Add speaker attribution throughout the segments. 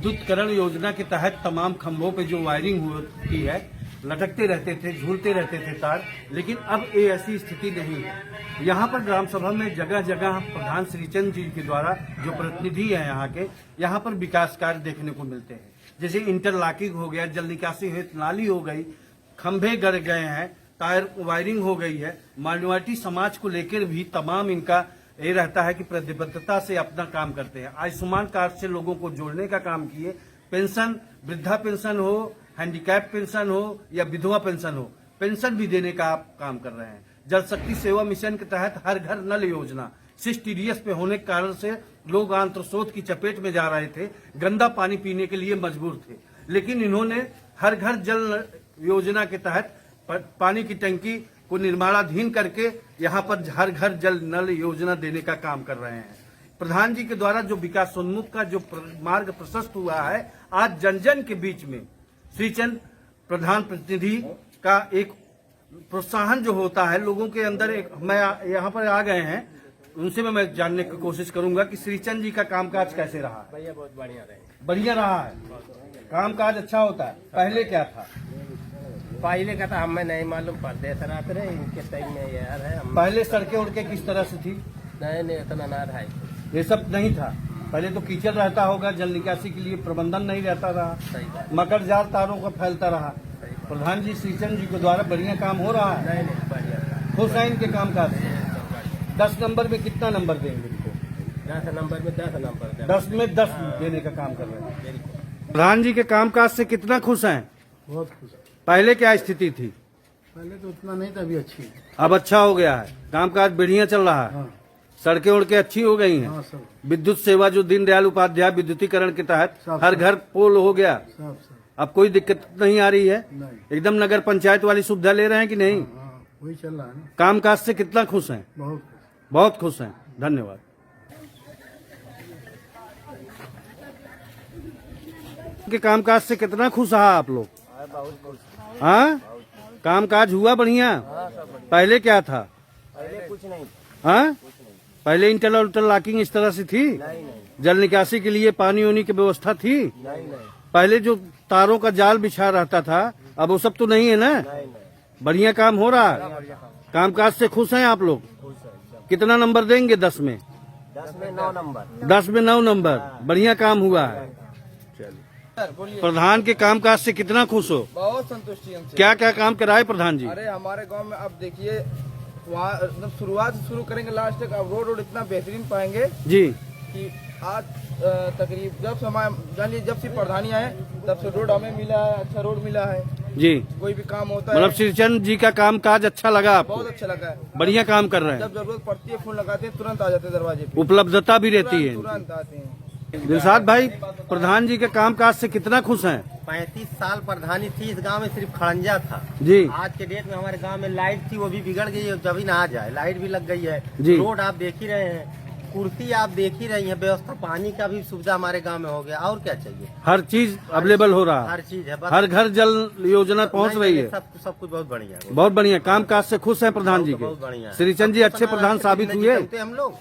Speaker 1: विद्युतकरण योजना के तहत तमाम खंभों पे जो वायरिंग होती है, लटकते रहते थे, झूलते रहते थे तार, लेकिन अब ये ऐसी स्थिति नहीं है। यहाँ पर ग्राम सभा में जगह जगह प्रधान श्रीचंद जी के द्वारा जो प्रतिनिधि है यहाँ के, यहाँ पर विकास कार्य देखने को मिलते हैं। जैसे इंटरलॉकिंग हो गया, जल निकासी हेत नाली हो गई, खंभे गड़ गए हैं, टायर वायरिंग हो गई है। माइनॉरिटी समाज को लेकर भी तमाम इनका ये रहता है कि प्रतिबद्धता से अपना काम करते हैं। आयुष्मान कार्ड से लोगों को जोड़ने का काम किए। पेंशन, वृद्धा पेंशन हो, हैंडीकैप पेंशन हो या विधवा पेंशन हो, पेंशन भी देने का आप काम कर रहे हैं। जल शक्ति सेवा मिशन के तहत हर घर नल योजना 6 TDS पे होने के कारण से लोग आंत्रशोथ की चपेट में जा रहे थे, गंदा पानी पीने के लिए मजबूर थे। लेकिन इन्होंने हर घर जल योजना के तहत पानी की टंकी को निर्माणाधीन करके यहाँ पर हर घर जल नल योजना देने का काम कर रहे हैं। प्रधान जी के द्वारा जो विकासोन्मुख का जो मार्ग प्रशस्त हुआ है, आज जन जन के बीच में श्रीचंद प्रधान प्रतिनिधि का एक प्रोत्साहन जो होता है लोगों के अंदर, एक मैं यहाँ पर आ गए हैं, उनसे मैं जानने की कोशिश करूंगा कि श्रीचंद जी का कामकाज कैसे रहा है।
Speaker 2: भैया बहुत
Speaker 1: बढ़िया रहा है, कामकाज अच्छा होता है। पहले क्या था?
Speaker 2: पहले का था हमें नहीं मालूम, परदेश रहते रहे, इनके टाइम में यार है।
Speaker 1: पहले सड़कें उड़के किस तरह से थी?
Speaker 2: नहीं इतना ना रहा,
Speaker 1: ये सब नहीं था। पहले तो कीचड़ रहता होगा, जल निकासी के लिए प्रबंधन नहीं रहता रहा, मकर जाल तारों का फैलता रहा। प्रधान जी श्रीचंद जी के द्वारा बढ़िया काम हो रहा है।
Speaker 2: नहीं बढ़िया।
Speaker 1: खुश हैं इनके कामकाज से? 10 नंबर में कितना नंबर देंगे इनको?
Speaker 2: 10 नंबर में 10 नंबर।
Speaker 1: 10 में 10 देने का काम कर रहे हैं। प्रधान जी के कामकाज से कितना खुश हैं?
Speaker 3: बहुत खुश है।
Speaker 1: पहले क्या स्थिति थी?
Speaker 3: पहले तो उतना नहीं था, अभी अच्छी है।
Speaker 1: अब अच्छा हो गया है, कामकाज बढ़िया चल रहा है।
Speaker 3: हाँ।
Speaker 1: सड़कें उड़के अच्छी हो गई हैं।
Speaker 3: हाँ, सब
Speaker 1: विद्युत सेवा जो दीनदयाल उपाध्याय विद्युतीकरण के तहत
Speaker 3: सब
Speaker 1: हर घर पोल हो गया।
Speaker 3: सब
Speaker 1: अब कोई दिक्कत नहीं आ रही है।
Speaker 3: नहीं।
Speaker 1: एकदम नगर पंचायत वाली सुविधा ले रहे हैं कि नहीं?
Speaker 3: हाँ, वही चल रहा है ना।
Speaker 1: कामकाज से कितना खुश हैं?
Speaker 3: बहुत खुश।
Speaker 1: बहुत खुश हैं। धन्यवाद। के कामकाज से कितना खुश रहा आप लोग?
Speaker 2: बहुत खुश।
Speaker 1: हाँ, कामकाज हुआ बढ़िया? पहले क्या था?
Speaker 2: पहले कुछ नहीं।
Speaker 1: हाँ, पहले इंटरलॉकिंग इस तरह से थी?
Speaker 2: नहीं
Speaker 1: जल निकासी के लिए पानी वानी की व्यवस्था थी?
Speaker 2: नहीं।
Speaker 1: पहले जो तारों का जाल बिछा रहता था, अब वो सब तो नहीं है ना? बढ़िया काम हो रहा है। कामकाज से खुश हैं आप लोग? कितना नंबर देंगे 10 में?
Speaker 2: 10 में 9 नंबर।
Speaker 1: 10 में 9 नंबर। बढ़िया काम हुआ है। प्रधान के कामकाज से कितना खुश हो?
Speaker 4: बहुत संतुष्टि हमसे।
Speaker 1: क्या क्या काम कराए प्रधान जी?
Speaker 4: अरे हमारे गांव में अब देखिए, वहाँ शुरुआत से शुरू करेंगे लास्ट तक, अब रोड इतना बेहतरीन पाएंगे
Speaker 1: जी
Speaker 4: कि आज तकरीब जब समय जानिए जब से प्रधानी आए तब से रोड हमें मिला है, अच्छा रोड मिला है।
Speaker 1: जी,
Speaker 4: कोई भी काम होता
Speaker 1: मतलब
Speaker 4: है
Speaker 1: श्रीचंद जी का कामकाज अच्छा लगा आपको?
Speaker 4: बहुत अच्छा लगा है।
Speaker 1: बढ़िया काम कर रहे हैं।
Speaker 4: जब जरूरत पड़ती है फोन लगाते हैं, तुरंत आ जाते हैं दरवाजे पे,
Speaker 1: उपलब्धता भी रहती है।
Speaker 4: तुरंत आते हैं।
Speaker 1: दिलशाद भाई, प्रधान जी के कामकाज से कितना खुश हैं?
Speaker 2: 35 साल प्रधानी थी इस गांव में, सिर्फ खड़ंजा था
Speaker 1: जी।
Speaker 2: आज के डेट में हमारे गांव में लाइट थी, वो भी बिगड़ गई है। जब ही ना आ जाए लाइट भी लग गई है।
Speaker 1: जी।
Speaker 2: रोड आप देख ही रहे हैं, कुर्सी आप देख ही रही हैं, व्यवस्था पानी का भी सुविधा हमारे गांव में हो गया। और क्या चाहिए?
Speaker 1: हर चीज अवेलेबल हो रहा है,
Speaker 2: हर चीज है। बस
Speaker 1: हर घर जल योजना पहुंच रही है।
Speaker 2: सब कुछ बहुत बढ़िया है।
Speaker 1: बहुत बढ़िया कामकाज से खुश हैं प्रधान जी
Speaker 2: बहुत
Speaker 1: के।
Speaker 2: बढ़िया है।
Speaker 1: श्रीचंद जी अच्छे प्रधान साबित हुए।
Speaker 2: हम लोग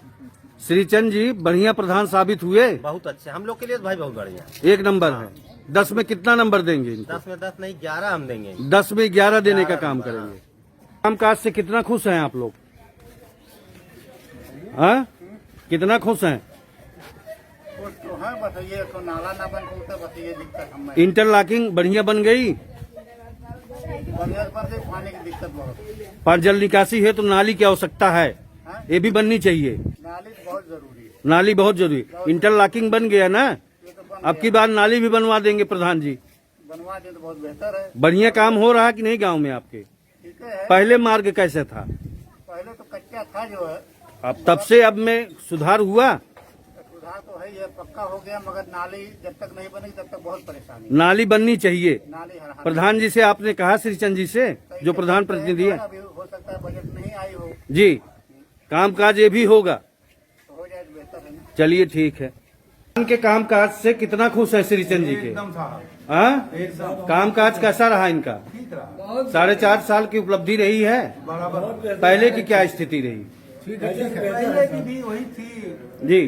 Speaker 1: श्रीचंद जी बढ़िया प्रधान साबित हुए।
Speaker 2: बहुत अच्छे, हम लोग के लिए तो भाई बहुत बढ़िया।
Speaker 1: 1 नंबर है। 10 में कितना नंबर देंगे इनको?
Speaker 2: 10 में 10 नहीं 11 हम देंगे।
Speaker 1: 10 में 11 देने का काम करेंगे। कामकाज से कितना खुश हैं आप लोग? हाँ, कितना खुश हैं?
Speaker 3: तो है, बताइए तो नाला ना बन तो बताइए दिक्कत हमें।
Speaker 1: इंटरलॉकिंग बढ़िया बन गई।
Speaker 3: बढ़िया पर से पानी की दिक्कत बहुत।
Speaker 1: जल निकासी है तो नाली की आवश्यकता है, ये भी बननी चाहिए।
Speaker 3: नाली तो बहुत जरूरी है।
Speaker 1: नाली बहुत जरूरी। इंटरलॉकिंग बन गया ना, अब की बार नाली भी बनवा देंगे प्रधान जी।
Speaker 3: बनवा दे तो बहुत बेहतर है।
Speaker 1: बढ़िया काम हो रहा कि नहीं गांव में आपके?
Speaker 3: ठीक है।
Speaker 1: पहले मार्ग कैसे था?
Speaker 3: पहले तो कच्चा था जो है,
Speaker 1: अब तब से अब में सुधार हुआ।
Speaker 3: सुधार तो है, ये पक्का हो गया, मगर नाली जब तक नहीं बनेगी तब तक बहुत परेशानी।
Speaker 1: नाली बननी चाहिए।
Speaker 3: नाली हर
Speaker 1: प्रधान जी से आपने कहा, श्रीचंद जी से जो प्रधान प्रतिनिधि है?
Speaker 3: अभी हो सकता है बजट नहीं आई हो,
Speaker 1: जी, कामकाज ये भी होगा।
Speaker 3: तो हो जाए तो बेहतर है ना।
Speaker 1: चलिए ठीक है। के कामकाज से कितना खुश है श्रीचंद जी के? हाँ, कामकाज कैसा रहा इनका? 4.5 साल की उपलब्धि रही है। पहले की क्या स्थिति रही?
Speaker 3: पहले की भी वही थी।
Speaker 1: जी,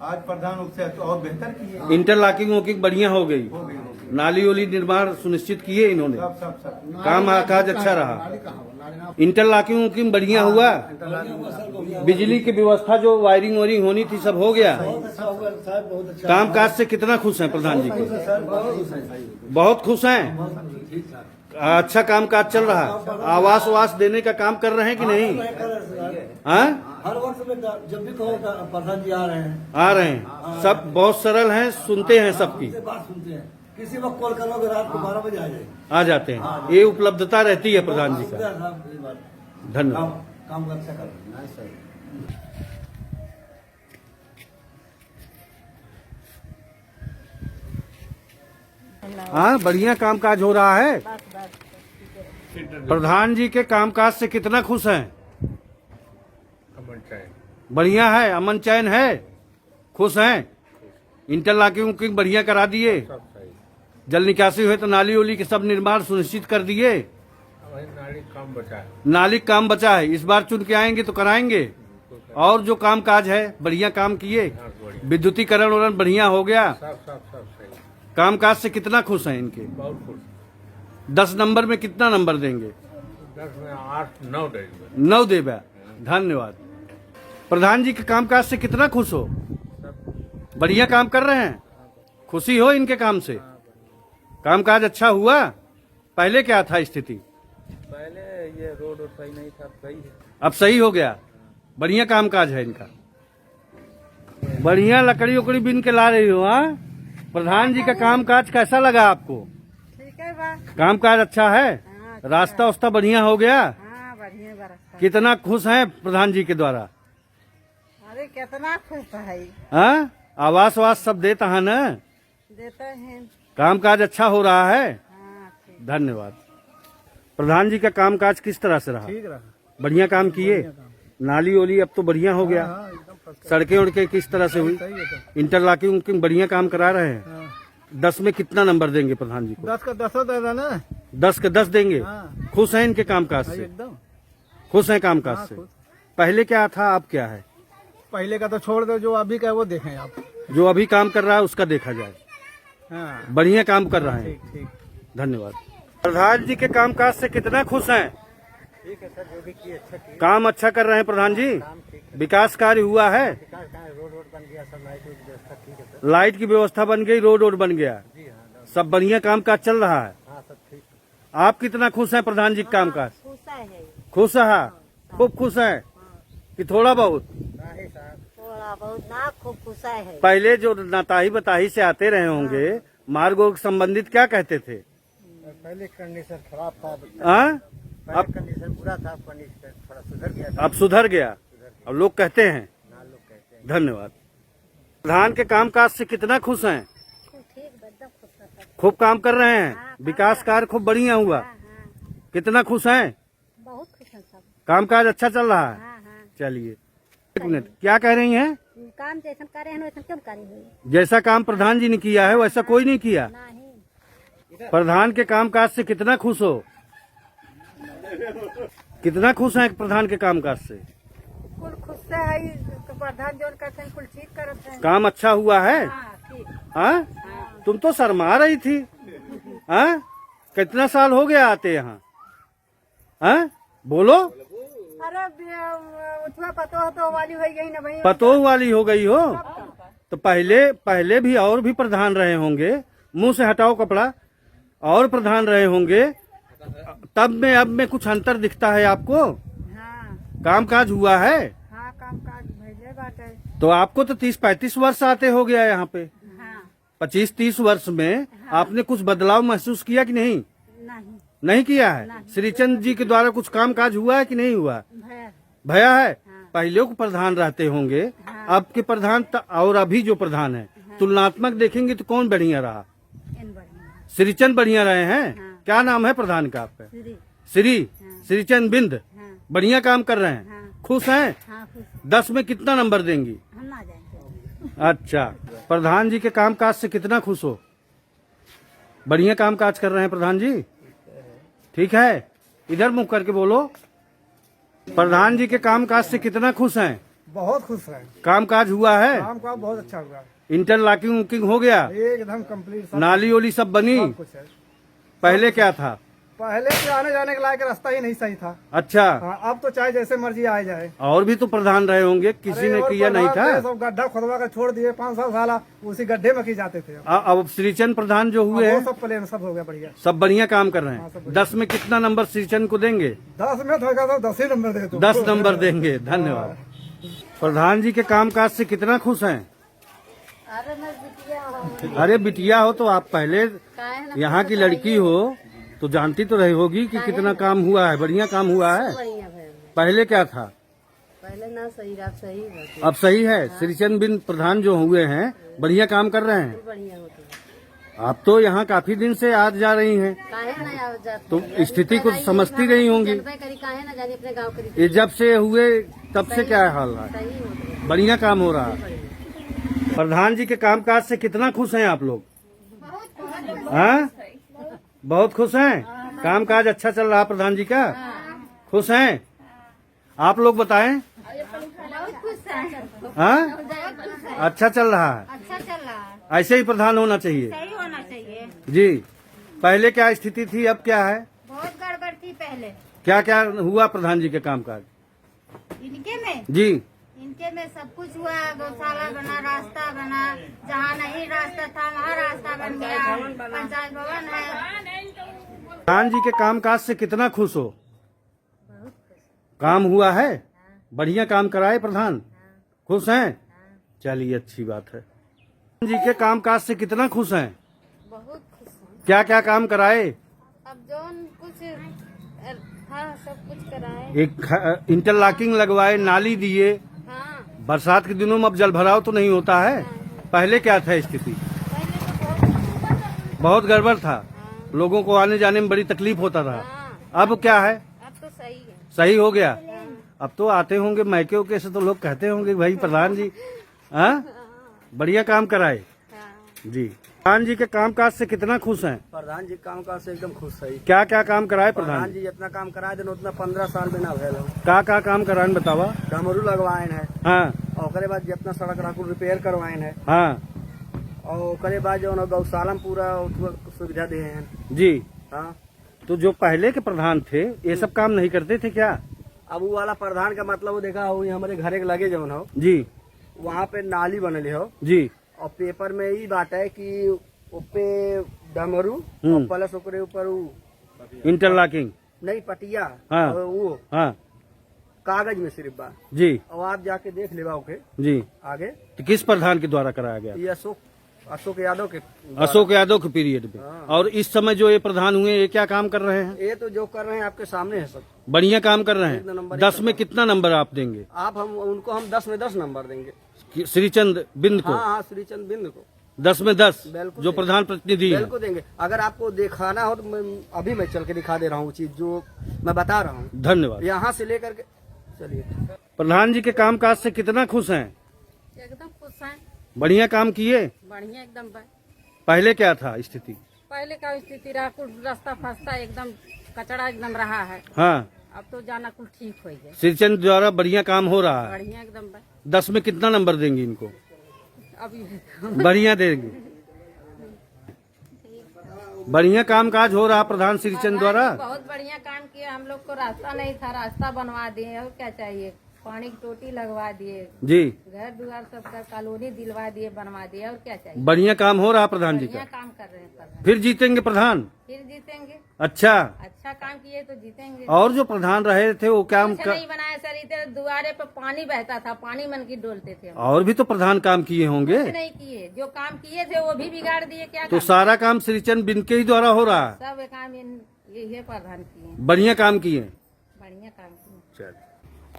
Speaker 3: आज प्रधान उससे तो और बेहतर किए।
Speaker 1: इंटरलॉकिंग वोकिंग बढ़िया हो गई,
Speaker 3: हो गई।
Speaker 1: नाली ओली निर्माण सुनिश्चित किए इन्होंने,
Speaker 3: सब
Speaker 1: काम काज अच्छा रहा, इंटरलॉकिंग वोकिंग बढ़िया हुआ, बिजली की व्यवस्था जो वायरिंग वायरिंग होनी थी सब हो गया। काम काज से कितना खुश हैं प्रधान जी के? बहुत खुश हैं। अच्छा काम काज चल रहा है। आवास वास देने का काम कर रहे हैं कि नहीं? हाँ,
Speaker 5: हर वर्ष में जब भी कहो प्रधान जी आ रहे हैं।
Speaker 1: आ रहे हैं, सब बहुत सरल हैं, सुनते हैं सबकी,
Speaker 5: बात सुनते हैं। किसी वक्त कॉल करोगे रात को 12 बजे आ जाएंगे,
Speaker 1: आ जाते हैं। ये उपलब्धता रहती है प्रधान जी का। धन्यवाद।
Speaker 5: काम अच्छा कर रहे हैं।
Speaker 1: हाँ, बढ़िया कामकाज हो रहा है। प्रधान जी के कामकाज से कितना खुश हैं? बढ़िया है, अमन चैन है, खुश हैं। इंटरलॉकिंग बढ़िया करा दिए, जल निकासी हुए तो नाली उली के सब निर्माण सुनिश्चित कर दिए। नाली काम बचा है, इस बार चुन के आएंगे तो कराएंगे। और जो काम काज है बढ़िया काम किए, विद्युतीकरण वरण बढ़िया हो गया। कामकाज से कितना खुश हैं इनके? 10 नंबर में कितना नंबर देंगे?
Speaker 6: 10 में 8 9 देंगे।
Speaker 1: 9 देगा। धन्यवाद। प्रधान जी के कामकाज से कितना खुश हो? बढ़िया काम कर रहे हैं, खुशी हो इनके काम से? कामकाज अच्छा हुआ? पहले क्या था स्थिति?
Speaker 4: पहले ये रोड और सही नहीं था, सही है।
Speaker 1: अब सही हो गया, बढ़िया कामकाज है इनका। बढ़िया लकड़ी उकड़ी बीन के ला रही हो। हाँ, प्रधान जी का कामकाज कैसा लगा आपको?
Speaker 7: ठीक है बा।
Speaker 1: कामकाज अच्छा है, रास्ता उस्ता बढ़िया हो गया।
Speaker 7: हाँ, बढ़िया बा रास्ता।
Speaker 1: कितना खुश हैं प्रधान जी के द्वारा?
Speaker 7: अरे कितना खुश है,
Speaker 1: हाँ, आवास वास सब देता है न?
Speaker 7: देते हैं।
Speaker 1: कामकाज अच्छा हो रहा है।
Speaker 7: हाँ, ठीक।
Speaker 1: धन्यवाद। प्रधान जी का कामकाज किस तरह से रहा?
Speaker 3: ठीक रहा।
Speaker 1: बढ़िया काम किए, नाली ओली अब तो बढ़िया हो गया। सड़कें उड़के किस तरह से हुई? इंटरलॉकिंग उनकी बढ़िया काम करा रहे हैं। 10 में कितना नंबर देंगे प्रधान जी को?
Speaker 3: 10 का 10 दे देना।
Speaker 1: 10 के 10 देंगे।
Speaker 3: हाँ।
Speaker 1: खुश हैं इनके कामकाज से?
Speaker 3: एकदम
Speaker 1: खुश हैं कामकाज से। पहले क्या था, अब क्या है?
Speaker 3: पहले का तो छोड़ दो, जो अभी का है वो देखें आप।
Speaker 1: जो अभी काम कर रहा है उसका देखा जाए।
Speaker 3: हाँ,
Speaker 1: बढ़िया काम कर रहे हैं।
Speaker 3: ठीक।
Speaker 1: धन्यवाद। प्रधान जी के कामकाज से कितना खुश हैं?
Speaker 2: ठीक है सर, जो भी किए अच्छा किए।
Speaker 1: काम अच्छा कर रहे हैं प्रधान जी? विकास कार्य हुआ है?
Speaker 2: रोड बन गया, सब लाइट की व्यवस्था ठीक है सर।
Speaker 1: लाइट की व्यवस्था बन गई, रोड बन गया, सब बढ़िया काम काज चल रहा है।
Speaker 2: हाँ सब ठीक।
Speaker 1: आप कितना खुश हैं प्रधान जी के काम काज?
Speaker 7: खुश है,
Speaker 1: खुश है, खूब खुश हैं कि थोड़ा बहुत?
Speaker 2: नहीं साहब,
Speaker 7: थोड़ा बहुत ना, खूब खुश है।
Speaker 1: पहले जो नाताही बताही से आते रहे होंगे, मार्ग से संबंधित क्या कहते थे?
Speaker 2: पहले कंडीशन खराब था।
Speaker 1: हाँ,
Speaker 2: पहले कंडीशन बुरा था, कंडीशन थोड़ा सुधर गया था।
Speaker 1: अब सुधर गया, अब लोग कहते हैं।
Speaker 2: लोग कहते हैं।
Speaker 1: धन्यवाद। प्रधान के कामकाज से कितना खुश हैं?
Speaker 7: ठीक, एकदम खुश है।
Speaker 1: खूब काम कर रहे हैं, विकास कार्य खूब बढ़िया हुआ। कितना खुश हैं?
Speaker 7: बहुत खुश है सब।
Speaker 1: कामकाज अच्छा चल रहा है।
Speaker 7: हाँ, हाँ।
Speaker 1: चलिए, एक मिनट, क्या कह रही हैं?
Speaker 7: काम जैसा करे हैं वैसा क्यों करे हुए?
Speaker 1: जैसा काम प्रधान जी ने किया है वैसा कोई नहीं किया।
Speaker 7: नहीं।
Speaker 1: प्रधान के कामकाज से कितना खुश हो? कितना खुश हैं प्रधान के कामकाज से?
Speaker 7: कुल खुश से है, तो प्रधान जो करते हैं कुल ठीक करते हैं।
Speaker 1: काम अच्छा हुआ है?
Speaker 7: हाँ, ठीक।
Speaker 1: हाँ, तुम तो शर्मा रही थी। हाँ, कितना साल हो गया आते यहाँ? हाँ, बोलो।
Speaker 7: अरे उठवा पतो तो वाली हो गई ना भाई।
Speaker 1: पतोह वाली हो गई हो तो पहले भी और भी प्रधान रहे होंगे। मुंह से हटाओ कपड़ा। और प्रधान रहे होंगे, तब में अब में कुछ अंतर दिखता है आपको?
Speaker 7: हाँ,
Speaker 1: कामकाज हुआ है?
Speaker 7: हाँ, काम काज भैले बात है।
Speaker 1: तो आपको तो 30-35 वर्ष आते हो गया यहाँ पे।
Speaker 7: हाँ,
Speaker 1: 25-30 वर्ष में आपने कुछ बदलाव महसूस किया कि नहीं?
Speaker 7: नहीं।
Speaker 1: नहीं किया है? श्रीचंद जी के द्वारा कुछ काम काज हुआ है कि नहीं हुआ?
Speaker 7: भैया।
Speaker 1: भया है? पहले को प्रधान रहते होंगे, अब के प्रधान और अभी जो प्रधान है, तुलनात्मक देखेंगे तो कौन बढ़िया रहा?
Speaker 7: इन बढ़िया।
Speaker 1: श्रीचंद बढ़िया रहे हैं। क्या नाम है प्रधान का आपका? श्री श्रीचंद बिंद। बढ़िया काम कर रहे हैं, खुश हैं?
Speaker 7: हाँ, खुश।
Speaker 1: 10 में कितना नंबर देंगी?
Speaker 7: हम ना जाएंगे।
Speaker 1: अच्छा, प्रधान जी के कामकाज से कितना खुश हो? बढ़िया कामकाज कर रहे हैं प्रधान जी? ठीक है, इधर मुंह करके बोलो। प्रधान जी के कामकाज से कितना खुश हैं?
Speaker 8: बहुत खुश है।
Speaker 1: काम काज हुआ है?
Speaker 8: काम का बहुत अच्छा हुआ,
Speaker 1: इंटरलॉकिंग उकिंग हो गया?
Speaker 8: एकदम कंप्लीट।
Speaker 1: नाली ओली सब बनी?
Speaker 8: सब कुछ है।
Speaker 1: पहले क्या था?
Speaker 8: पहले के आने जाने के लायक रास्ता ही नहीं सही था।
Speaker 1: अच्छा।
Speaker 8: हाँ, अब तो चाहे जैसे मर्जी आए जाए।
Speaker 1: और भी तो प्रधान रहे होंगे, किसी
Speaker 8: अरे
Speaker 1: ने
Speaker 8: और
Speaker 1: किया नहीं
Speaker 8: प्रधान
Speaker 1: था?
Speaker 8: थे, सब गड्ढा खोदवा कर छोड़ दिए, 5 साल उसी गड्ढे में की जाते थे।
Speaker 1: अब श्रीचंद प्रधान जो हुए
Speaker 8: वो
Speaker 1: हैं
Speaker 8: सब प्लेन सब हो गया बढ़िया।
Speaker 1: सब बढ़िया काम कर रहे
Speaker 8: हाँ, सब
Speaker 1: हैं।
Speaker 8: बढ़िया।
Speaker 1: 10 में कितना नंबर श्रीचंद को देंगे?
Speaker 8: 10 में तो 10 ही नंबर दे दो।
Speaker 1: 10 नंबर देंगे। धन्यवाद। प्रधान जी के कामकाज से कितना खुश हैं?
Speaker 7: अरे मैं बिटिया हूँ।
Speaker 1: अरे बिटिया हो तो आप पहले यहाँ की लड़की हो तो जानती तो रही होगी कि कितना काम हुआ है। बढ़िया काम हुआ है।
Speaker 7: बढ़िया भाई,
Speaker 1: पहले क्या था?
Speaker 7: पहले ना सही रहा, सही बात
Speaker 1: अब सही है। श्रीचंद बिन प्रधान जो हुए हैं बढ़िया काम कर रहे हैं।
Speaker 7: बढ़िया होती है।
Speaker 1: आप तो यहाँ काफी दिन से आज जा रही हैं,
Speaker 7: काहे ना आ जाते
Speaker 1: तो
Speaker 7: हैं?
Speaker 1: स्थिति को समझती रही होंगी।
Speaker 7: जनता करी काहे ना जानी अपने गांव करी।
Speaker 1: ये जब से हुए तब से क्या हाल है?
Speaker 7: सही होती है।
Speaker 1: बढ़िया काम हो रहा है। प्रधान जी के कामकाज से कितना खुश हैं आप लोग? हाँ, बहुत खुश हैं। कामकाज अच्छा चल रहा प्रधान जी का? खुश हैं? आप लोग बताएं।
Speaker 7: बहुत खुश है।
Speaker 1: हाँ, अच्छा चल रहा है।
Speaker 7: अच्छा चल रहा है।
Speaker 1: ऐसे ही प्रधान होना चाहिए।
Speaker 7: सही होना चाहिए।
Speaker 1: जी। पहले क्या स्थिति थी, अब क्या है?
Speaker 7: बहुत गड़बड़ थी पहले।
Speaker 1: क्या क्या हुआ प्रधान जी के कामकाज?
Speaker 7: इनके में
Speaker 1: जी।
Speaker 7: इनके में सब कुछ हुआ। गौशाला बना, रास्ता बना, जहाँ नहीं रास्ता था वहाँ रास्ता बन गया। पंचायत भवन है।
Speaker 1: प्रधान जी के कामकाज से कितना खुश हो? काम हुआ है? बढ़िया काम कराए प्रधान? खुश हैं? चलिए अच्छी बात है। प्रधान जी के कामकाज से कितना खुश हैं?
Speaker 7: बहुत खुश हूँ।
Speaker 1: क्या क्या काम कराए?
Speaker 7: अब जोन कुछ था सब कुछ कराए।
Speaker 1: एक इंटरलॉकिंग लगवाए, नाली दिए।
Speaker 7: हाँ,
Speaker 1: बरसात के दिनों में अब जल भराव तो नहीं होता है। पहले क्या था स्थिति?
Speaker 7: पहले तो
Speaker 1: बहुत गड़बड़ था। लोगों को आने जाने में बड़ी तकलीफ होता था। अब क्या है?
Speaker 7: अब तो सही है।
Speaker 1: सही हो गया। अब तो आते होंगे मैके उके से, तो लोग कहते होंगे भाई प्रधान जी हाँ बढ़िया काम कराए। जी। प्रधान जी के कामकाज से कितना खुश हैं?
Speaker 5: प्रधान जी काम काज से एकदम खुश है।
Speaker 1: क्या क्या काम कराए प्रधान
Speaker 5: प्रधान
Speaker 1: जी?
Speaker 5: जी जितना काम कराए देन उतना 15 साल में ना भेल हो।
Speaker 1: क्या काम कराए बतावा?
Speaker 5: डमरू लगवाए है
Speaker 1: हाँ
Speaker 5: और ओकरे बाद जितना सड़क राखू रिपेयर करवाए है
Speaker 1: हाँ
Speaker 5: और ओकरे बाद जो न गौशाला में पूरा सुविधा दे हैं।
Speaker 1: जी।
Speaker 5: हाँ,
Speaker 1: तो जो पहले के प्रधान थे ये सब काम नहीं करते थे क्या?
Speaker 5: अब वो वाला प्रधान का मतलब वो देखा हो, हमारे घरे के लगे जौन हो
Speaker 1: जी
Speaker 5: वहाँ पे नाली बनले हो
Speaker 1: जी
Speaker 5: और पेपर में ये बात है कि ऊपे डमरू और प्लस ओकरे ऊपर
Speaker 1: इंटरलॉकिंग
Speaker 5: नहीं पटिया
Speaker 1: हाँ।
Speaker 5: और वो
Speaker 1: हाँ
Speaker 5: कागज में सिर्फ बा।
Speaker 1: जी
Speaker 5: और आप जाके देख लेवा ओके
Speaker 1: जी।
Speaker 5: आगे।
Speaker 1: तो किस प्रधान के द्वारा कराया गया?
Speaker 5: ये अशोक यादव के
Speaker 1: अशोक यादव के पीरियड में।
Speaker 5: हाँ।
Speaker 1: और इस समय जो ये प्रधान हुए ये क्या काम कर रहे हैं?
Speaker 5: ये तो जो कर रहे हैं आपके सामने है सब।
Speaker 1: बढ़िया काम कर रहे
Speaker 5: एक नंबर,
Speaker 1: हैं।
Speaker 5: एक
Speaker 1: 10 में कितना नंबर आप देंगे?
Speaker 5: आप हम उनको हम 10 में 10 नंबर देंगे।
Speaker 1: श्रीचंद बिंद को
Speaker 5: हाँ हाँ, श्रीचंद बिंद को
Speaker 1: 10 में 10
Speaker 5: बिल्कुल
Speaker 1: जो
Speaker 5: देंगे।
Speaker 1: प्रधान प्रतिनिधि है।
Speaker 5: बिल्कुल देंगे। अगर आपको दिखाना हो तो अभी मैं चल के दिखा दे रहा हूँ चीज जो मैं बता रहा हूँ।
Speaker 1: धन्यवाद।
Speaker 5: यहाँ से लेकर के चलिए।
Speaker 1: प्रधान जी के कामकाज से कितना खुश हैं?
Speaker 7: एकदम खुश है।
Speaker 1: बढ़िया काम किए?
Speaker 7: बढ़िया एकदम।
Speaker 1: पहले क्या था स्थिति?
Speaker 7: पहले का स्थिति रहा, कुछ रास्ता फंसता एकदम कचड़ा एकदम रहा है।
Speaker 1: हाँ,
Speaker 7: अब तो जाना कुछ ठीक हो गया।
Speaker 1: श्रीचंद द्वारा बढ़िया काम हो रहा है।
Speaker 7: बढ़िया एकदम।
Speaker 1: 10 में कितना नंबर देंगे इनको?
Speaker 7: अभी
Speaker 1: बढ़िया देंगे। बढ़िया कामकाज हो रहा प्रधान श्रीचंद द्वारा।
Speaker 7: बहुत बढ़िया काम किया। हम लोग को रास्ता नहीं था, रास्ता बनवा दिए। और क्या चाहिए? पानी की टोटी लगवा दिए,
Speaker 1: जी।
Speaker 7: घर द्वार सबका कॉलोनी दिलवा दिए, बनवा दिए। और क्या चाहिए?
Speaker 1: बढ़िया काम हो रहा प्रधान जी
Speaker 7: बढ़िया
Speaker 1: का।
Speaker 7: काम कर रहे हैं प्रधान।
Speaker 1: फिर जीतेंगे प्रधान?
Speaker 7: फिर जीतेंगे।
Speaker 1: अच्छा।
Speaker 7: अच्छा काम किए तो जीतेंगे।
Speaker 1: और जो प्रधान रहे थे वो काम
Speaker 7: कुछ नहीं बनाया सर। इधर दुआरे पे पानी बहता था, पानी मन की डोलते थे हम।
Speaker 1: और भी तो प्रधान काम किए होंगे।
Speaker 7: कुछ नहीं किए। जो काम किए थे वो भी बिगाड़ दिए। क्या
Speaker 1: तो
Speaker 7: काम?
Speaker 1: सारा काम श्रीचंद बिंद के ही द्वारा हो रहा है।
Speaker 7: सब काम ये प्रधान किए।
Speaker 1: बढ़िया काम किए।
Speaker 7: बढ़िया काम किए।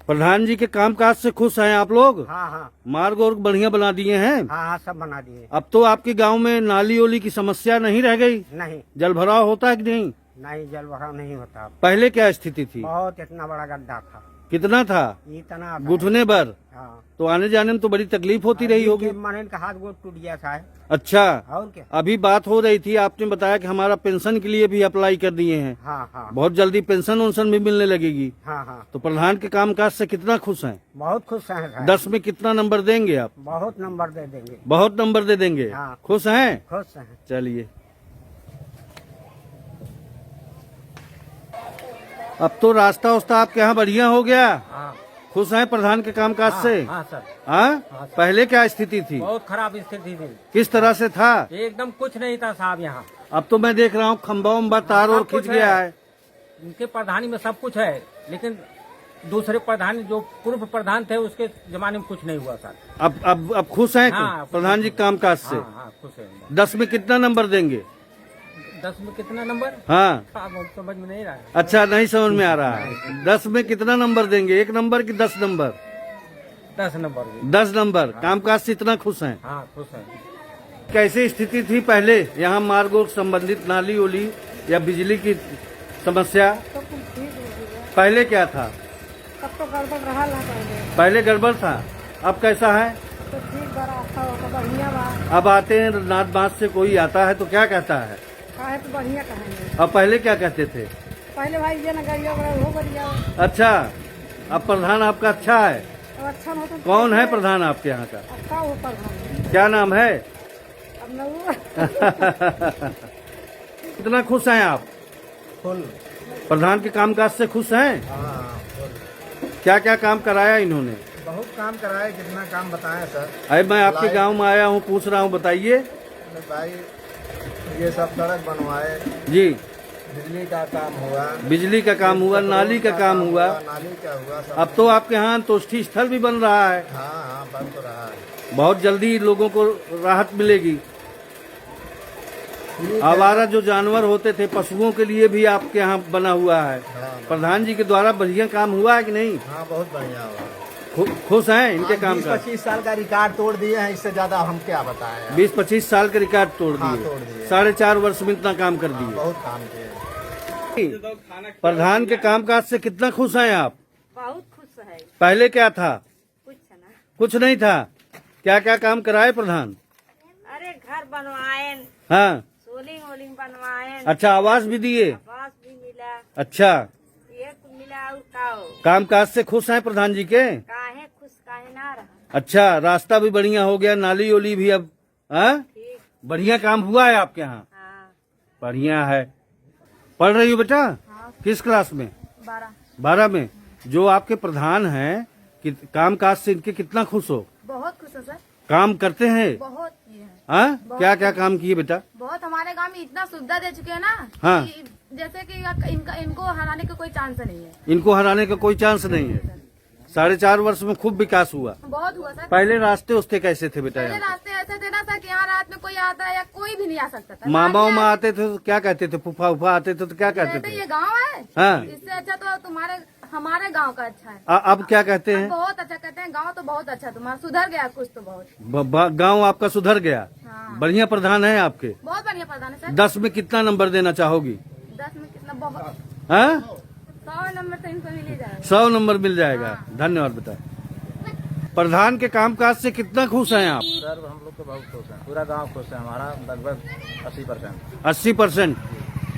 Speaker 1: प्रधान जी के कामकाज से खुश हैं आप लोग?
Speaker 5: हाँ हाँ
Speaker 1: मार्ग और बढ़िया बना दिए हैं।
Speaker 5: हाँ हाँ, सब बना दिए।
Speaker 1: अब तो आपके गांव में नाली ओली की समस्या नहीं रह गई।
Speaker 5: नहीं
Speaker 1: जल भराव होता है कि नहीं?
Speaker 5: नहीं, जल भराव नहीं होता।
Speaker 1: पहले क्या स्थिति थी?
Speaker 5: बहुत इतना बड़ा गड्ढा था।
Speaker 1: कितना था?
Speaker 2: इतना
Speaker 1: घुटने भर?
Speaker 2: हाँ
Speaker 1: तो आने जाने में तो बड़ी तकलीफ होती रही होगी।
Speaker 2: मन का हाथ गोड़ टूट गया था।
Speaker 1: अच्छा,
Speaker 2: और क्या?
Speaker 1: अभी बात हो रही थी, आपने बताया कि हमारा पेंशन के लिए भी अप्लाई कर दिए हैं।
Speaker 2: हाँ हाँ
Speaker 1: बहुत जल्दी पेंशन उनशन भी मिलने लगेगी।
Speaker 2: हाँ हाँ
Speaker 1: तो प्रधान के कामकाज से कितना खुश हैं?
Speaker 2: बहुत खुश हैं सर।
Speaker 1: 10 में कितना नंबर देंगे आप?
Speaker 2: बहुत नंबर दे देंगे।
Speaker 1: बहुत नंबर दे देंगे।
Speaker 2: हाँ।
Speaker 1: खुश हैं?
Speaker 2: खुश हैं।
Speaker 1: चलिए, अब तो रास्ता उस्ता आपके यहाँ बढ़िया हो गया।
Speaker 2: हाँ
Speaker 1: खुश हैं प्रधान के कामकाज से?
Speaker 2: हाँ सर,
Speaker 1: हाँ, पहले क्या स्थिति थी?
Speaker 2: बहुत खराब स्थिति थी,
Speaker 1: किस तरह से था?
Speaker 2: एकदम कुछ नहीं था साहब यहाँ।
Speaker 1: अब तो मैं देख रहा हूँ खम्बा उम्बा तार और
Speaker 2: सब कुछ
Speaker 1: खिंच गया है।
Speaker 2: इनके प्रधानी में सब कुछ है, लेकिन दूसरे प्रधान जो पूर्व प्रधान थे उसके जमाने में कुछ नहीं हुआ सर।
Speaker 1: अब खुश हैं
Speaker 2: हाँ,
Speaker 1: प्रधान जी कामकाज से?
Speaker 2: हाँ हाँ खुश है।
Speaker 1: 10 में कितना नंबर देंगे?
Speaker 2: 10 में कितना नंबर?
Speaker 1: हाँ,
Speaker 2: अब समझ में नहीं रहा है।
Speaker 1: अच्छा, नहीं समझ में आ रहा है। 10 में कितना नंबर देंगे? 1 नंबर की 10 नंबर?
Speaker 2: 10 नंबर भी।
Speaker 1: 10 नंबर। कामकाज से इतना खुश हैं?
Speaker 2: हाँ खुश है।
Speaker 1: कैसी स्थिति थी पहले यहाँ मार्गों से संबंधित, नाली उली या बिजली की समस्या? पहले क्या था?
Speaker 8: तब तो गड़बड़ रहा ना
Speaker 1: पहले गड़बड़ था, अब कैसा है?
Speaker 8: तो ठीक बड़ा अच्छा होगा, बढ़िया बा।
Speaker 1: अब आते हैं नाथ बांध से कोई आता है तो क्या कहता है?
Speaker 8: काहे तो बढ़िया कहेंगे।
Speaker 1: अब पहले क्या कहते थे?
Speaker 8: पहले भाई ये ना गरिया बड़ा वो गरिया।
Speaker 1: अच्छा, अब प्रधान आपका अच्छा है?
Speaker 8: अब अच्छा हो तो
Speaker 1: कौन है प्रधान आपके यहाँ का?
Speaker 8: अच्छा हो प्रधान।
Speaker 1: क्या नाम है?
Speaker 8: अब न वो
Speaker 1: कितना खुश हैं आप? प्रधान के कामकाज से खुश हैं? क्या क्या काम कराया इन्होंने?
Speaker 3: बहुत काम कराए, कितना काम बताएं सर।
Speaker 1: अरे मैं आपके गांव में आया हूँ, पूछ रहा हूँ, बताइए।
Speaker 3: भाई ये सब सड़क बनवाए,
Speaker 1: जी,
Speaker 3: बिजली का काम हुआ,
Speaker 1: बिजली का काम हुआ, नाली का काम हुआ।
Speaker 3: नाली का हुआ सब।
Speaker 1: अब तो आपके यहाँ अंतोष्ठी स्थल भी बन रहा है।
Speaker 3: हाँ हाँ बन तो रहा है।
Speaker 1: बहुत जल्दी लोगों को राहत मिलेगी। आवारा जो जानवर होते थे, पशुओं के लिए भी आपके यहाँ बना हुआ है। प्रधान जी के द्वारा बढ़िया काम हुआ है कि नहीं?
Speaker 3: हाँ बहुत बढ़िया हुआ।
Speaker 1: खुश हैं इनके काम का?
Speaker 3: 20-25 साल का रिकॉर्ड तोड़ दिए हैं, इससे ज्यादा हम क्या बताएं।
Speaker 1: 20-25 साल के रिकॉर्ड तोड़
Speaker 3: हाँ,
Speaker 1: दिए।
Speaker 3: तोड़ दिए।
Speaker 1: 4.5 वर्ष में इतना काम कर दिए।
Speaker 3: बहुत काम किए।
Speaker 1: प्रधान के कामकाज से कितना खुश हैं आप?
Speaker 8: बहुत खुश है।
Speaker 1: पहले क्या था?
Speaker 8: कुछ ना,
Speaker 1: कुछ नहीं था। क्या क्या काम कराए प्रधान?
Speaker 8: अरे घर बनवाए,
Speaker 1: हाँ,
Speaker 8: सोलिंग वोलिंग बनवाए,
Speaker 1: अच्छा, आवास भी दिए?
Speaker 8: आवास भी मिला,
Speaker 1: अच्छा,
Speaker 8: ये मिला और का हो।
Speaker 1: कामकाज से खुश हैं प्रधान जी के?
Speaker 8: काहे खुश काहे ना रहा।
Speaker 1: अच्छा, रास्ता भी बढ़िया हो गया, नाली ओली भी अब, हाँ,
Speaker 8: ठीक।
Speaker 1: बढ़िया काम हुआ है आपके यहाँ?
Speaker 8: हाँ।
Speaker 1: बढ़िया है। पढ़ रही हो बेटा?
Speaker 8: हाँ।
Speaker 1: किस क्लास में?
Speaker 8: 12।
Speaker 1: में। जो आपके प्रधान हैं, कामकाज से इनके कितना खुश हो?
Speaker 8: बहुत खुश है सर,
Speaker 1: काम करते हैं?
Speaker 8: बहुत किए हैं।
Speaker 1: हाँ, क्या क्या काम किए बेटा?
Speaker 8: बहुत हमारे गांव में इतना सुविधा दे चुके हैं ना,
Speaker 1: हाँ।
Speaker 8: कि जैसे कि इनको हराने का कोई चांस नहीं है।
Speaker 1: इनको हराने का कोई चांस नहीं है। 4.5 वर्ष में खूब विकास हुआ।
Speaker 8: बहुत हुआ सर।
Speaker 1: पहले रास्ते उस्ते कैसे थे बेटा?
Speaker 8: पहले
Speaker 1: यहाँ
Speaker 8: रास्ते ऐसे थे ना सर कि यहाँ रात में कोई आता है या कोई भी नहीं आ सकता था।
Speaker 1: मामा
Speaker 8: रात में
Speaker 1: उमा आते थे तो क्या कहते थे? फूफा उफा आते थे तो क्या कहते
Speaker 8: कहते
Speaker 1: थे?
Speaker 8: ये गांव है,
Speaker 1: हाँ।
Speaker 8: इससे अच्छा तो हमारे गांव का अच्छा है।
Speaker 1: अब क्या कहते
Speaker 8: अब
Speaker 1: हैं?
Speaker 8: बहुत अच्छा कहते हैं, गांव तो बहुत अच्छा तुम्हारा सुधर गया कुछ तो बहुत।
Speaker 1: गांव आपका सुधर गया।
Speaker 8: हाँ।
Speaker 1: बढ़िया प्रधान है आपके।
Speaker 8: बहुत बढ़िया प्रधान है सर।
Speaker 1: 10 में कितना नंबर देना चाहोगी?
Speaker 8: 10 में कितना बहुत,
Speaker 1: हाँ,
Speaker 8: 100 नंबर तो इनको मिल ही जाएगा।
Speaker 1: 100 नंबर मिल जाएगा। धन्यवाद बेटा। प्रधान के कामकाज से कितना खुश हैं आप?
Speaker 3: सर हम लोग तो बहुत खुश हैं, पूरा गांव खुश है हमारा, लगभग 80%।
Speaker 1: 80%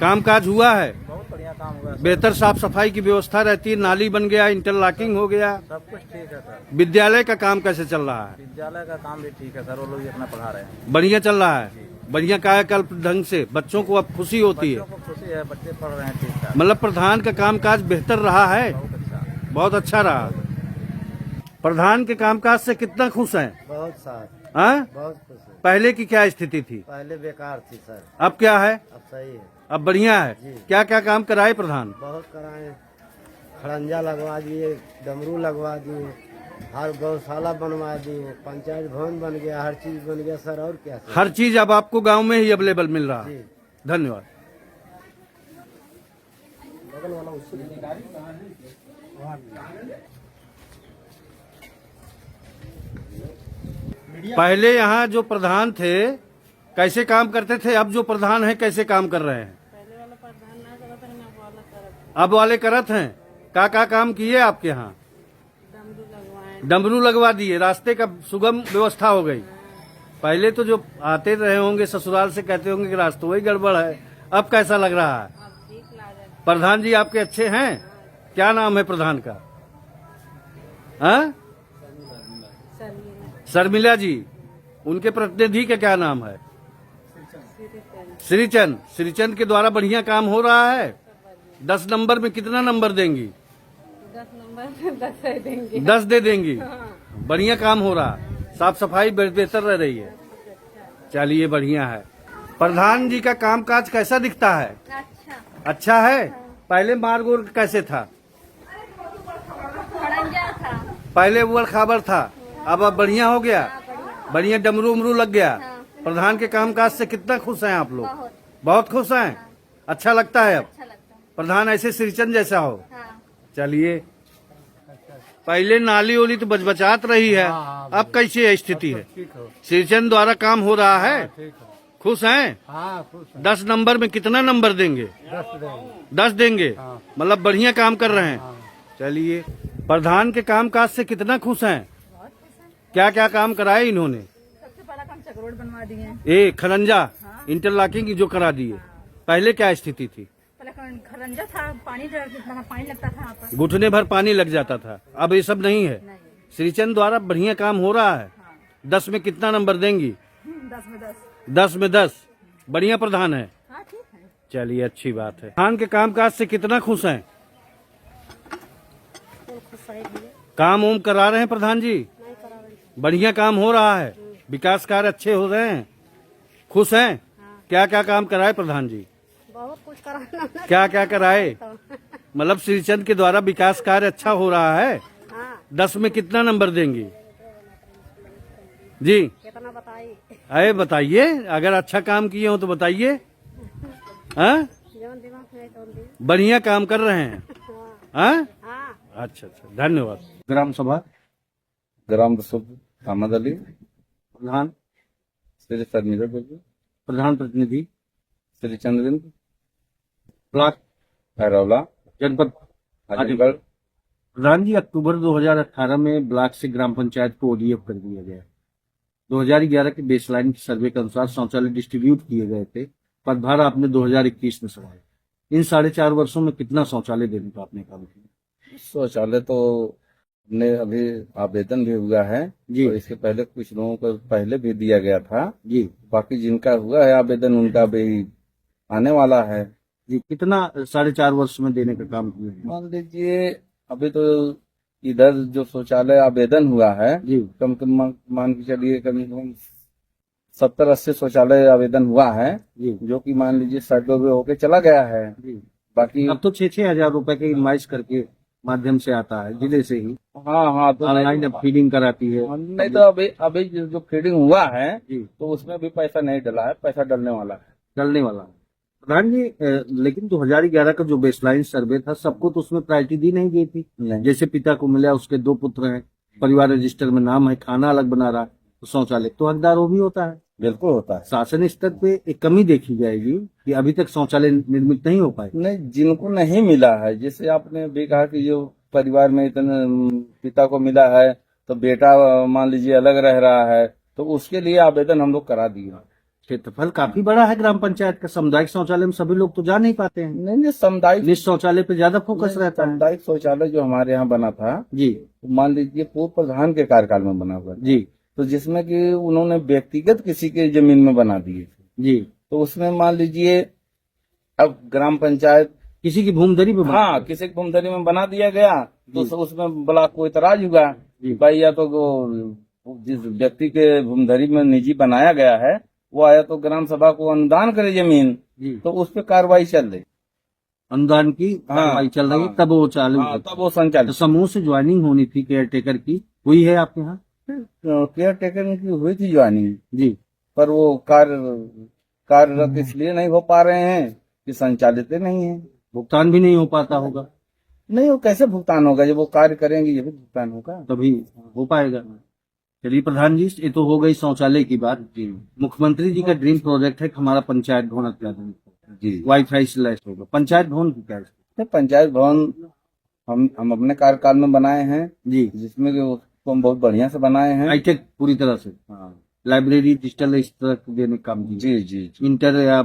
Speaker 1: कामकाज हुआ है।
Speaker 3: बहुत बढ़िया काम हुआ।
Speaker 1: बेहतर साफ सफाई की व्यवस्था रहती है, नाली बन गया, इंटरलॉकिंग हो गया।
Speaker 3: सब कुछ ठीक है सर।
Speaker 1: विद्यालय का काम कैसे चल रहा है?
Speaker 3: विद्यालय का काम भी ठीक है सर, वो लोग भी अपना पढ़ा रहे हैं।
Speaker 1: बढ़िया चल रहा है। बढ़िया कायाकल्प ढंग से बच्चों को अब खुशी होती है।
Speaker 3: बच्चों को खुशी है, बच्चे पढ़ रहे हैं ठीक ठाक।
Speaker 1: मतलब प्रधान का कामकाज बेहतर रहा है,
Speaker 3: बहुत अच्छा।
Speaker 1: बहुत अच्छा रहा। प्रधान के कामकाज से कितना खुश हैं?
Speaker 2: बहुत सर,
Speaker 1: हाँ?
Speaker 2: बहुत खुश है।
Speaker 1: पहले की क्या स्थिति थी?
Speaker 2: पहले बेकार थी सर,
Speaker 1: अब क्या है?
Speaker 2: अब सही है।
Speaker 1: अब बढ़िया है।
Speaker 2: जी।
Speaker 1: क्या क्या काम कराए प्रधान?
Speaker 2: बहुत कराए, खड़ंजा लगवा दिए, डमरू लगवा दिए, हर गौशाला बनवा दिए, पंचायत भवन बन गया, हर चीज बन गया सर। और क्या सर?
Speaker 1: हर चीज अब आपको गांव में ही अवेलेबल मिल रहा है।
Speaker 2: जी।
Speaker 1: धन्यवाद। पहले यहाँ जो प्रधान थे कैसे काम करते थे, अब जो प्रधान है कैसे काम कर रहे हैं? अब वाले करत हैं। का काम किए आपके यहाँ? डमरू लगवा दिए, रास्ते का सुगम व्यवस्था हो गई। पहले तो जो आते रहे होंगे ससुराल से कहते होंगे कि रास्तों ही गड़बड़ है, अब कैसा लग रहा है? प्रधान जी आपके अच्छे हैं? क्या नाम है प्रधान का? हाँ? शर्मिला जी। उनके प्रतिनिधि का क्या नाम है? श्रीचंद। श्रीचंद के द्वारा बढ़िया काम हो रहा है। 10 नंबर में कितना नंबर देंगी?
Speaker 9: 10 नंबर में 10 देंगे।
Speaker 1: 10 दे देंगी। बढ़िया काम हो रहा, साफ सफाई बेहतर रह रही है। चलिए बढ़िया है। प्रधान जी का कामकाज कैसा दिखता है? अच्छा है। पहले मार्गोर कैसे था? पहले उबड़ खाबड़ था, अब बढ़िया हो गया। बढ़िया डमरू उमरू लग गया। प्रधान के कामकाज से कितना खुश हैं आप लोग? बहुत खुश हैं। अच्छा लगता है अब प्रधान ऐसे श्रीचंद जैसा हो। चलिए, पहले नाली ओली तो बचबचात रही है, अब कैसी है स्थिति है? श्रीचंद द्वारा काम हो रहा है, खुश हैं? 10 नंबर में कितना नंबर देंगे? 10 देंगे। मतलब बढ़िया काम कर रहे हैं। चलिए, प्रधान के कामकाज से कितना खुश हैं? क्या क्या काम कराए इन्होंने?
Speaker 9: सबसे बड़ा काम चक रोड बनवा दिए।
Speaker 1: खरंजा इंटरलॉकिंग जो करा दिए। पहले क्या स्थिति थी?
Speaker 9: पहले खरंजा था, पानी लगता था यहाँ पर।
Speaker 1: घुटने भर पानी लग जाता था, अब ये सब नहीं है। श्रीचंद द्वारा बढ़िया काम हो रहा है। 10 में कितना नंबर देंगी?
Speaker 9: 10 में 10।
Speaker 1: 10 में 10। बढ़िया प्रधान है।
Speaker 9: हाँ ठीक है।
Speaker 1: चलिए अच्छी बात है। प्रधान के कामकाज से कितना खुश हैं? काम ओम करा रहे हैं प्रधान जी? बढ़िया काम हो रहा है, विकास कार्य अच्छे हो रहे हैं, खुश हैं? क्या क्या काम कराए प्रधान जी?
Speaker 9: बहुत कुछ कराना।
Speaker 1: क्या क्या कराए? मतलब श्रीचंद के द्वारा विकास कार्य अच्छा हो रहा है। 10 में कितना नंबर देंगी जी?
Speaker 9: कितना बताइए?
Speaker 1: अरे बताइए, अगर अच्छा काम किए हो तो बताइए। हाँ, बढ़िया काम कर रहे हैं। हाँ, अच्छा अच्छा, धन्यवाद। ग्राम सभा
Speaker 6: ग्राम रसूल अहमद अली,
Speaker 1: प्रधान
Speaker 6: श्री शर्मिला देवी,
Speaker 1: प्रधान प्रतिनिधि
Speaker 6: श्री चंद्रेंद्र,
Speaker 1: ब्लॉक
Speaker 6: भैरवला,
Speaker 1: जनपद
Speaker 6: आजमगढ़।
Speaker 1: प्रधान जी, अक्टूबर 2018 में ब्लॉक से ग्राम पंचायत को ओडीएफ कर दिया गया। 2011 के बेसलाइन के सर्वे के अनुसार शौचालय डिस्ट्रीब्यूट किए गए थे। पदभार आपने 2021 में संभाला। इन 4.5 वर्षों में कितना शौचालय देने का आपने काम किया?
Speaker 6: शौचालय तो ने अभी आवेदन भी हुआ है
Speaker 1: जी।
Speaker 6: तो इसके पहले कुछ लोगों को पहले भी दिया गया था
Speaker 1: जी।
Speaker 6: बाकी जिनका हुआ है आवेदन उनका भी आने वाला है
Speaker 1: जी। कितना 4.5 वर्ष में देने का काम किया है?
Speaker 6: मान लीजिए अभी तो इधर जो शौचालय आवेदन हुआ है
Speaker 1: जी।
Speaker 6: कम कम मान के चलिए कम से कम 70-80 शौचालय आवेदन हुआ है
Speaker 1: जी।
Speaker 6: जो कि मान लीजिए सर्वे होके चला गया है।
Speaker 1: जी।
Speaker 6: बाकी
Speaker 1: अब तो 6-6 हजार रुपए के इनवाइस करके माध्यम से आता है जिले से ही।
Speaker 6: हाँ तो
Speaker 1: ऑनलाइन अब फीडिंग कराती है।
Speaker 6: नहीं तो अभी जो फीडिंग हुआ है
Speaker 1: जी।
Speaker 6: तो उसमें भी पैसा नहीं डला है, पैसा डलने वाला है।
Speaker 1: चलने वाला है। प्रधान जी, लेकिन 2011 का जो बेसलाइन सर्वे था सबको तो उसमें प्रायोरिटी दी नहीं गई थी। जैसे पिता को मिला, उसके 2 पुत्र हैं, परिवार रजिस्टर में नाम है, खाना अलग बना रहा है, तो शौचालय तो हकदार वो भी होता है।
Speaker 6: बिल्कुल होता है।
Speaker 1: शासन स्तर पे एक कमी देखी जाएगी कि अभी तक शौचालय निर्मित नहीं हो पाए।
Speaker 6: नहीं, जिनको नहीं मिला है, जैसे आपने भी कहा कि जो परिवार में इतने पिता को मिला है तो बेटा मान लीजिए अलग रह रहा है, तो उसके लिए आवेदन हम लोग करा दिए।
Speaker 1: क्षेत्रफल काफी बड़ा है ग्राम पंचायत का। सामुदायिक शौचालय में सभी लोग तो जा नहीं पाते हैं।
Speaker 6: नहीं, सामुदायिक
Speaker 1: निज शौचालय पे ज्यादा फोकस रहता है।
Speaker 6: सामुदायिक शौचालय जो हमारे यहाँ बना था
Speaker 1: जी।
Speaker 6: तो मान लीजिए पूर्व प्रधान के कार्यकाल में बना हुआ
Speaker 1: जी।
Speaker 6: तो जिसमें कि उन्होंने व्यक्तिगत किसी के जमीन में बना दिए
Speaker 1: जी।
Speaker 6: तो उसमें मान लीजिए अब ग्राम पंचायत
Speaker 1: किसी की भूमधरी पे
Speaker 6: हाँ किसी की भूमधरी में बना दिया गया तो उसमें ब्लॉक को इतराज हुआ भाई या तो जिस व्यक्ति के भूमधरी में निजी बनाया गया है वो आया तो ग्राम सभा को अनुदान करे जमीन तो उस पर कार्रवाई चल रही,
Speaker 1: अनुदान की कार्रवाई चल रही है, तब वो चालू
Speaker 6: तब वो संचालित।
Speaker 1: तो समूह से ज्वाइनिंग होनी थी केयर टेकर की, हुई है आपके यहाँ?
Speaker 6: केयर टेकर की हुई थी ज्वाइनिंग
Speaker 1: जी,
Speaker 6: पर वो कार्यरत इसलिए नहीं हो पा रहे हैं कि संचालित नहीं है।
Speaker 1: भुगतान भी नहीं हो पाता होगा।
Speaker 6: नहीं, वो कैसे भुगतान होगा? जब वो कार्य करेंगे ये भी भुगतान होगा,
Speaker 1: तभी हो पाएगा। चलिए प्रधान जी, ये तो हो गई शौचालय की बात। जी, मुख्यमंत्री जी का ड्रीम प्रोजेक्ट है कि हमारा पंचायत भवन अत्याधुनिक जी वाईफाई से लैस होगा। पंचायत भवन की क्या?
Speaker 6: पंचायत भवन हम अपने कार्यकाल में बनाए हैं
Speaker 1: जी,
Speaker 6: जिसमें कि उसको हम बहुत बढ़िया से बनाए हैं।
Speaker 1: हाईटेक पूरी तरह से
Speaker 6: हाँ
Speaker 1: लाइब्रेरी डिजिटल इस तरह के देने का काम किया।
Speaker 6: जी जी जी
Speaker 1: इंटर या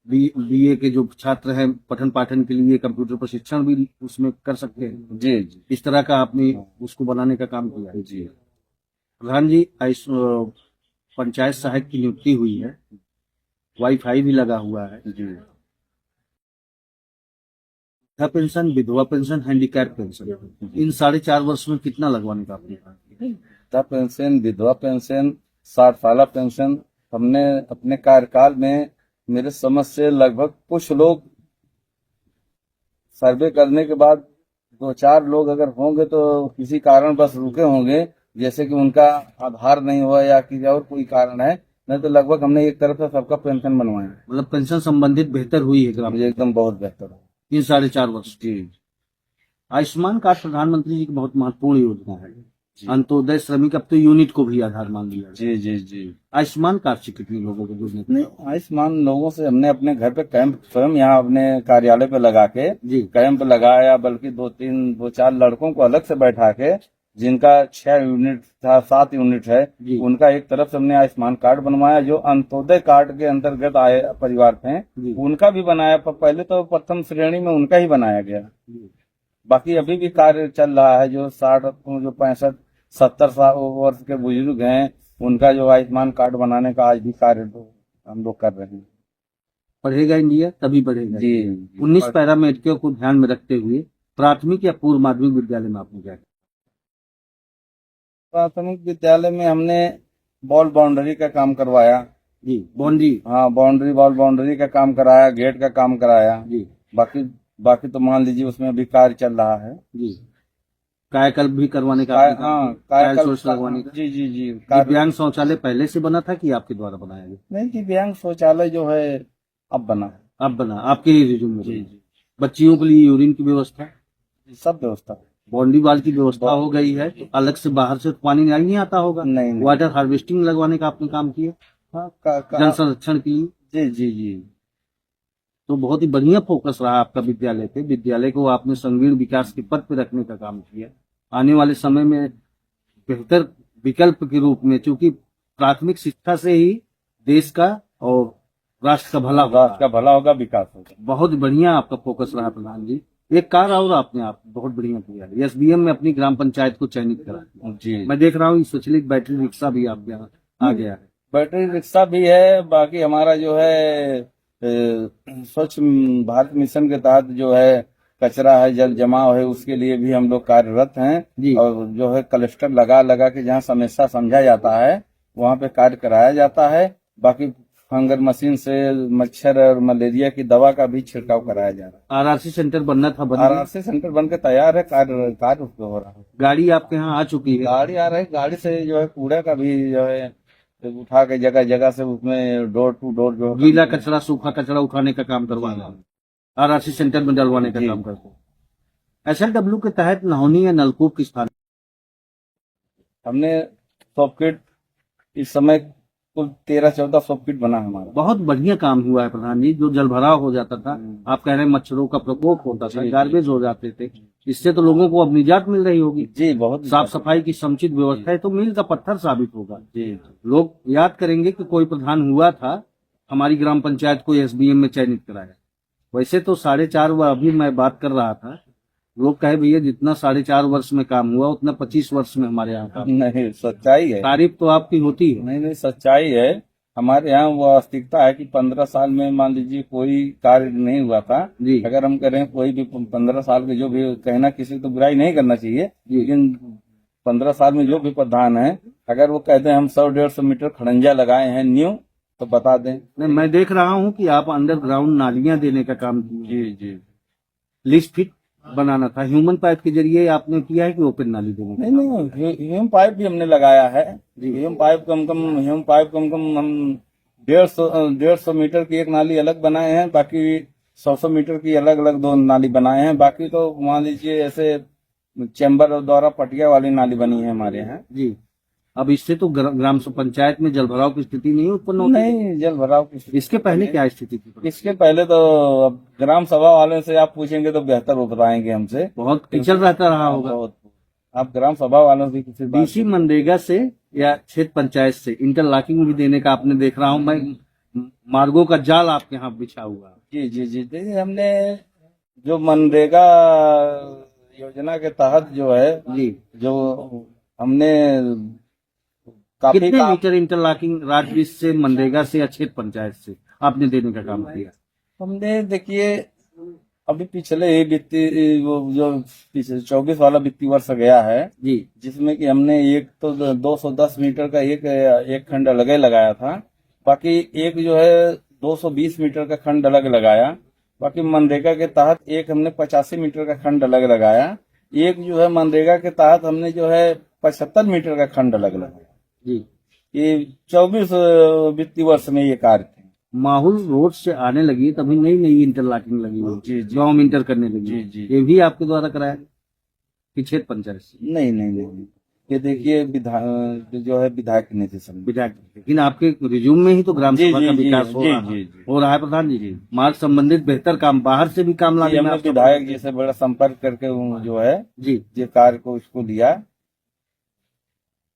Speaker 1: बीए के जो छात्र हैं पठन पाठन के लिए कंप्यूटर प्रशिक्षण भी उसमें कर सकते हैं।
Speaker 6: जी जी
Speaker 1: इस तरह का आपने उसको बनाने का काम किया है।
Speaker 6: जी
Speaker 1: प्रधान जी, पंचायत सहायक की नियुक्ति हुई है, वाईफाई भी लगा हुआ है,
Speaker 6: जी।
Speaker 1: वृद्धा पेंशन, विधवा पेंशन, हैंडीकैप पेंशन, इन 4.5 वर्ष में कितना लगवाने का आपने कहा?
Speaker 6: वृद्धा पेंशन, विधवा पेंशन, 60 साल पेंशन हमने अपने कार्यकाल में, मेरे समझ से लगभग कुछ लोग सर्वे करने के बाद 2-4 लोग अगर होंगे तो किसी कारण बस रुके होंगे, जैसे कि उनका आधार नहीं हुआ या किसी और कोई कारण है, नहीं तो लगभग हमने एक तरफ से सबका पेंशन बनवाया है।
Speaker 1: मतलब पेंशन संबंधित बेहतर हुई है ग्राम
Speaker 6: मुझे एकदम बहुत बेहतर है।
Speaker 1: इन 4.5 वर्ष।
Speaker 6: जी
Speaker 1: आयुष्मान कार्ड प्रधानमंत्री जी की बहुत महत्वपूर्ण योजना है।
Speaker 6: जी
Speaker 1: अंत्योदय श्रमिक अब तो यूनिट को भी आधार मान लिया है।
Speaker 6: जी जी जी।
Speaker 1: आयुष्मान कार्ड से कितने लोगों को जुड़ने
Speaker 6: नहीं, आयुष्मान लोगों से हमने अपने घर पे कैंप स्वयं यहाँ अपने कार्यालय पे लगा के
Speaker 1: जी
Speaker 6: कैंप लगाया, बल्कि 2-4 लड़कों को अलग से बैठा के, जिनका 6 यूनिट था, 7 यूनिट है,
Speaker 1: जी
Speaker 6: उनका एक तरफ से हमने आयुष्मान कार्ड बनवाया। जो अंत्योदय कार्ड के अंतर्गत आए परिवार थे
Speaker 1: जी
Speaker 6: उनका भी बनाया, पहले तो प्रथम श्रेणी में उनका ही बनाया गया।
Speaker 1: जी।
Speaker 6: बाकी अभी भी कार्य चल रहा है। जो 65-70 साल वर्ष के बुजुर्ग हैं, उनका जो आयुष्मान कार्ड बनाने का आज भी कार्य हम लोग कर रहे हैं।
Speaker 1: पढ़ेगा इंडिया तभी बढ़ेगा।
Speaker 6: जी
Speaker 1: 19 पैरामेडिकल को ध्यान में रखते हुए प्राथमिक या पूर्व माध्यमिक विद्यालय में आपने क्या किया?
Speaker 6: प्राथमिक विद्यालय में हमने बॉल बाउंड्री का काम करवाया।
Speaker 1: जी, बाउंड्री।
Speaker 6: हाँ, बॉल बाउंड्री का काम कराया, गेट का काम कराया।
Speaker 1: जी
Speaker 6: बाकी तो मान लीजिए उसमें अभी कार्य चल रहा है।
Speaker 1: जी, कायाकल्प भी करवाने का आपने काम
Speaker 6: हाँ,
Speaker 1: किया? ट्रायल
Speaker 6: कायाकल्प
Speaker 1: सोर्स लगवाने का।
Speaker 6: जी जी जी।
Speaker 1: दिव्यांग शौचालय पहले से बना था कि आपके द्वारा बनाया गया?
Speaker 6: नहीं, दिव्यांग शौचालय जो है अब बना।
Speaker 1: अब बना, आपके ही रिज्यूम में
Speaker 6: जी
Speaker 1: बना।
Speaker 6: जी,
Speaker 1: बच्चियों के लिए यूरिन की व्यवस्था,
Speaker 6: सब व्यवस्था।
Speaker 1: बाउंड्री वाल की व्यवस्था हो गई है। अलग से बाहर से पानी नहीं आता होगा?
Speaker 6: नहीं।
Speaker 1: वाटर हार्वेस्टिंग लगवाने का आपने काम किया
Speaker 6: हाँ,
Speaker 1: जल संरक्षण के लिए?
Speaker 6: जी जी जी।
Speaker 1: तो बहुत ही बढ़िया फोकस रहा आपका विद्यालय पे। विद्यालय को आपने संगीण विकास के पथ पे रखने का काम किया। आने वाले समय में बेहतर विकल्प के रूप में, चूंकि प्राथमिक शिक्षा से ही देश का और राष्ट्र का भला
Speaker 6: होगा, विकास होगा।
Speaker 1: बहुत बढ़िया आपका फोकस रहा प्रधान जी। एक कार्य और आपने आप बहुत बढ़िया किया है, एसबीएम में अपनी ग्राम पंचायत को चयनित करा।
Speaker 6: जी,
Speaker 1: मैं देख रहा हूँ स्वचालित बैटरी रिक्शा भी आपके यहाँ आ गया है।
Speaker 6: बैटरी रिक्शा भी है। बाकी हमारा जो है स्वच्छ भारत मिशन के तहत जो है कचरा है, जल जमाव है, उसके लिए भी हम लोग कार्यरत हैं। और जो है क्लस्टर लगा के जहाँ समस्या समझा जाता है वहाँ पे कार्य कराया जाता है। बाकी फंगर मशीन से मच्छर और मलेरिया की दवा का भी छिड़काव कराया जा रहा है।
Speaker 1: आरआरसी सेंटर बनना था,
Speaker 6: आरआरसी सेंटर बनकर तैयार है, कार्य उस पे हो रहा है।
Speaker 1: गाड़ी आपके यहाँ आ चुकी है?
Speaker 6: गाड़ी आ रही है। गाड़ी से जो है कूड़ा का भी जो है उठा के जगह जगह से उसमें डोर टू डोर जो
Speaker 1: गीला कचरा सूखा कचरा उठाने का काम करवाना, आरआरसी सेंटर में डलवाने का काम करते हैं। SLW के तहत नहौनी या नलकूप की स्थान
Speaker 6: हमने सॉकेट इस समय कुल 13-14 सॉकेट बना हमारा।
Speaker 1: बहुत बढ़िया काम हुआ है प्रधान जी। जो जल भराव हो जाता था, आप कह रहे हैं मच्छरों का प्रकोप होता था, गार्बेज हो जाते थे, इससे तो लोगों को अब निजात मिल रही होगी।
Speaker 6: जी, बहुत
Speaker 1: साफ सफाई की समुचित व्यवस्था है तो मील का पत्थर साबित होगा।
Speaker 6: जी,
Speaker 1: लोग याद करेंगे कि कोई प्रधान हुआ था, हमारी ग्राम पंचायत को एसबीएम में चयनित कराया। वैसे तो 4.5 अभी मैं बात कर रहा था, लोग कहे भैया जितना 4.5 वर्ष में काम हुआ उतना 25 वर्ष में हमारे यहाँ काम।
Speaker 6: नहीं, सच्चाई है।
Speaker 1: तारीफ तो आपकी होती है।
Speaker 6: नहीं, सच्चाई है। हमारे यहाँ वो वास्तविकता है कि 15 साल में मान लीजिए कोई कार्य नहीं हुआ था।
Speaker 1: जी,
Speaker 6: अगर हम करें कोई भी 15 साल के जो भी, कहना किसी को बुराई नहीं करना चाहिए, लेकिन 15 साल में जो भी प्रधान है, अगर वो कहते हैं हम 100-150 मीटर खड़ंजा लगाए हैं न्यू, तो बता दें।
Speaker 1: नहीं, मैं देख रहा हूँ कि आप अंडरग्राउंड नालियां देने का काम किए।
Speaker 6: जी जी।
Speaker 1: लिस्ट फिट बनाना था, ह्यूमन पाइप के जरिए आपने किया है कि ओपन नाली देने का?
Speaker 6: नहीं, ह्यूम पाइप भी हमने लगाया है। ह्यूम पाइप कम कम हम 150 मीटर की एक नाली अलग बनाए हैं। बाकी 100 मीटर की अलग अलग 2 नाली बनाए हैं। बाकी तो मान लीजिए ऐसे चैम्बर द्वारा पटिया वाली नाली बनी है हमारे यहाँ।
Speaker 1: जी, अब इससे तो ग्राम पंचायत में जलभराव की स्थिति नहीं उत्पन्न होती।
Speaker 6: नहीं, जल भराव की
Speaker 1: इसके पहले क्या स्थिति थी?
Speaker 6: इसके पहले तो अब ग्राम सभा वालों से आप पूछेंगे तो बेहतर वो बताएंगे हमसे।
Speaker 1: बहुत कीचड़ रहता रहा होगा।
Speaker 6: बहुत। आप ग्राम सभा वालों से किसी बात
Speaker 1: डीसी मनरेगा से या क्षेत्र पंचायत से इंटरलॉकिंग भी देने का आपने देख रहा हूँ मैं, मार्गों का जाल आपके यहाँ बिछा हुआ।
Speaker 6: जी जी जी देखिए, हमने जो मनरेगा योजना के तहत जो है
Speaker 1: जी,
Speaker 6: जो हमने काफी
Speaker 1: कितने
Speaker 6: काम
Speaker 1: मीटर इंटरलॉकिंग राज्य से, मनरेगा से या क्षेत्र पंचायत से आपने देने का काम किया?
Speaker 6: हमने देखिए अभी पिछले वित्तीय वो जो पिछले 24 वाला वित्तीय वर्ष गया है
Speaker 1: जी,
Speaker 6: जिसमें कि हमने एक तो 210 मीटर का एक खंड अलग लगाया था, बाकी एक जो है 220 मीटर का खंड अलग लगाया। बाकी मनरेगा के तहत एक हमने 85 मीटर का खंड अलग लगाया। एक जो है मनरेगा के तहत हमने जो है 75 मीटर का खंड अलग लगाया।
Speaker 1: जी।
Speaker 6: ये 24 वित्तीय वर्ष में ये कार्य थे।
Speaker 1: माहौल रोड से आने लगी तभी नई नई इंटरलॉकिंग लगी हुई,
Speaker 6: जी, जी।
Speaker 1: गाँव में इंटर करने लगी।
Speaker 6: जी, जी।
Speaker 1: ये भी आपके द्वारा कराया कि क्षेत्र पंचायत से?
Speaker 6: नहीं नहीं नहीं, ये देखिए जो है विधायक ने थे सब।
Speaker 1: विधायक, लेकिन आपके रिज्यूम में ही तो ग्राम
Speaker 6: जी,
Speaker 1: सभा का
Speaker 6: जी,
Speaker 1: विकास
Speaker 6: जी,
Speaker 1: हो
Speaker 6: जी,
Speaker 1: रहा
Speaker 6: जी, जी।
Speaker 1: हो रहा है प्रधान जी। मार्ग संबंधित बेहतर काम बाहर से भी काम लाने में
Speaker 6: हमने
Speaker 1: आपका-
Speaker 6: विधायक जी से बड़ा संपर्क करके वो जो है
Speaker 1: जी,
Speaker 6: ये कार्य को उसको दिया।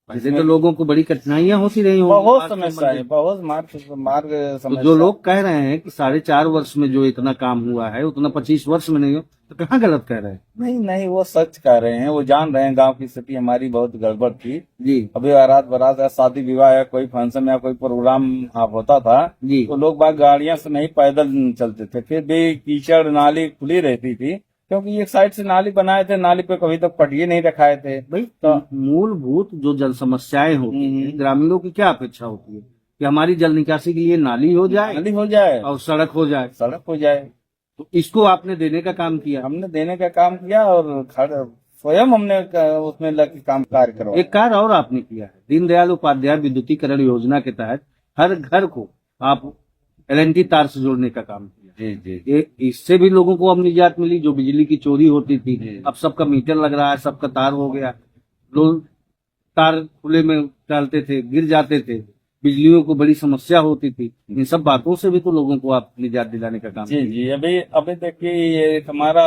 Speaker 1: ऐसे तो लोगों को बड़ी कठिनाइयां होती रही होंगी
Speaker 6: बहुत
Speaker 1: मार्ग
Speaker 6: समस्या है,
Speaker 1: संबंधित।
Speaker 6: बहुत मार्ग
Speaker 1: तो
Speaker 6: समस्या।
Speaker 1: जो लोग कह रहे हैं कि 4.5 वर्ष में जो इतना काम हुआ है उतना 25 वर्ष में नहीं हो, तो कहाँ गलत कह रहे हैं?
Speaker 6: नहीं नहीं, वो सच कह रहे हैं, वो जान रहे हैं गांव की स्थिति हमारी बहुत गड़बड़ थी।
Speaker 1: जी
Speaker 6: अभी बारात या शादी विवाह या कोई फंक्शन या कोई प्रोग्राम आप होता था
Speaker 1: जी,
Speaker 6: तो लोग बाग गाड़ियां से नहीं पैदल चलते थे, फिर भी कीचड़ नाली खुली रहती थी क्योंकि एक साइड से नाली बनाए थे, नाली पे कभी तक पटिए नहीं रखाए थे।
Speaker 1: भाई तो मूलभूत जो जल समस्याएं होती हैं, ग्रामीणों की क्या अपेक्षा होती है कि हमारी जल निकासी के लिए नाली हो जाए
Speaker 6: नाली हो जाए
Speaker 1: और सड़क हो जाए,
Speaker 6: सड़क हो जाए।
Speaker 1: तो इसको आपने देने का काम किया।
Speaker 6: हमने देने का काम किया और स्वयं हमने उसमें लग काम कार्य करवाया।
Speaker 1: एक कार्य और आपने किया है, दीनदयाल उपाध्याय विद्युतीकरण योजना के तहत हर घर को आप LNT तार से जोड़ने का काम किया।
Speaker 6: जी जी
Speaker 1: इससे भी लोगों को अब निजात मिली, जो बिजली की चोरी होती थी। अब सबका मीटर लग रहा है, सबका तार हो गया। लोग तार खुले में डालते थे, गिर जाते थे, बिजलियों को बड़ी समस्या होती थी। इन सब बातों से भी तो लोगों को आप निजात दिलाने का काम
Speaker 6: जी जी। अभी देखिए ये हमारा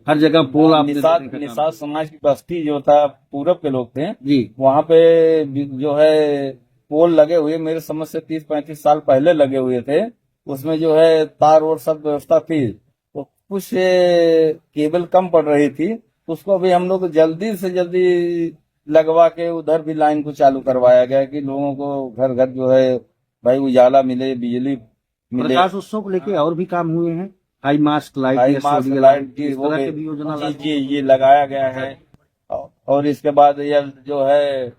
Speaker 1: हर जगह पोल आपने
Speaker 6: निषाद
Speaker 1: देने का काम
Speaker 6: निषाद समाज की बस्ती जो था, पूरब के लोग थे
Speaker 1: जी,
Speaker 6: वहाँ पे जो है पोल लगे हुए, मेरे समझ से 30-35 साल पहले लगे हुए थे। उसमें जो है तार और सब व्यवस्था थी, तो कुछ केबल कम पड़ रही थी, उसको भी हम लोग जल्दी से जल्दी लगवा के उधर भी लाइन को चालू करवाया गया कि लोगों को घर घर जो है भाई उजाला मिले, बिजली मिले।
Speaker 1: प्रकाश उत्सव को लेके और भी काम हुए हैं, हाई मास्क लाइट,
Speaker 6: हाई
Speaker 1: या
Speaker 6: मास्क
Speaker 1: सोडियल
Speaker 6: लाइट की
Speaker 1: इस
Speaker 6: वो
Speaker 1: तरह की भी योजना
Speaker 6: जी
Speaker 1: लागू
Speaker 6: जी ये लगाया गया है। और इसके बाद ये जो है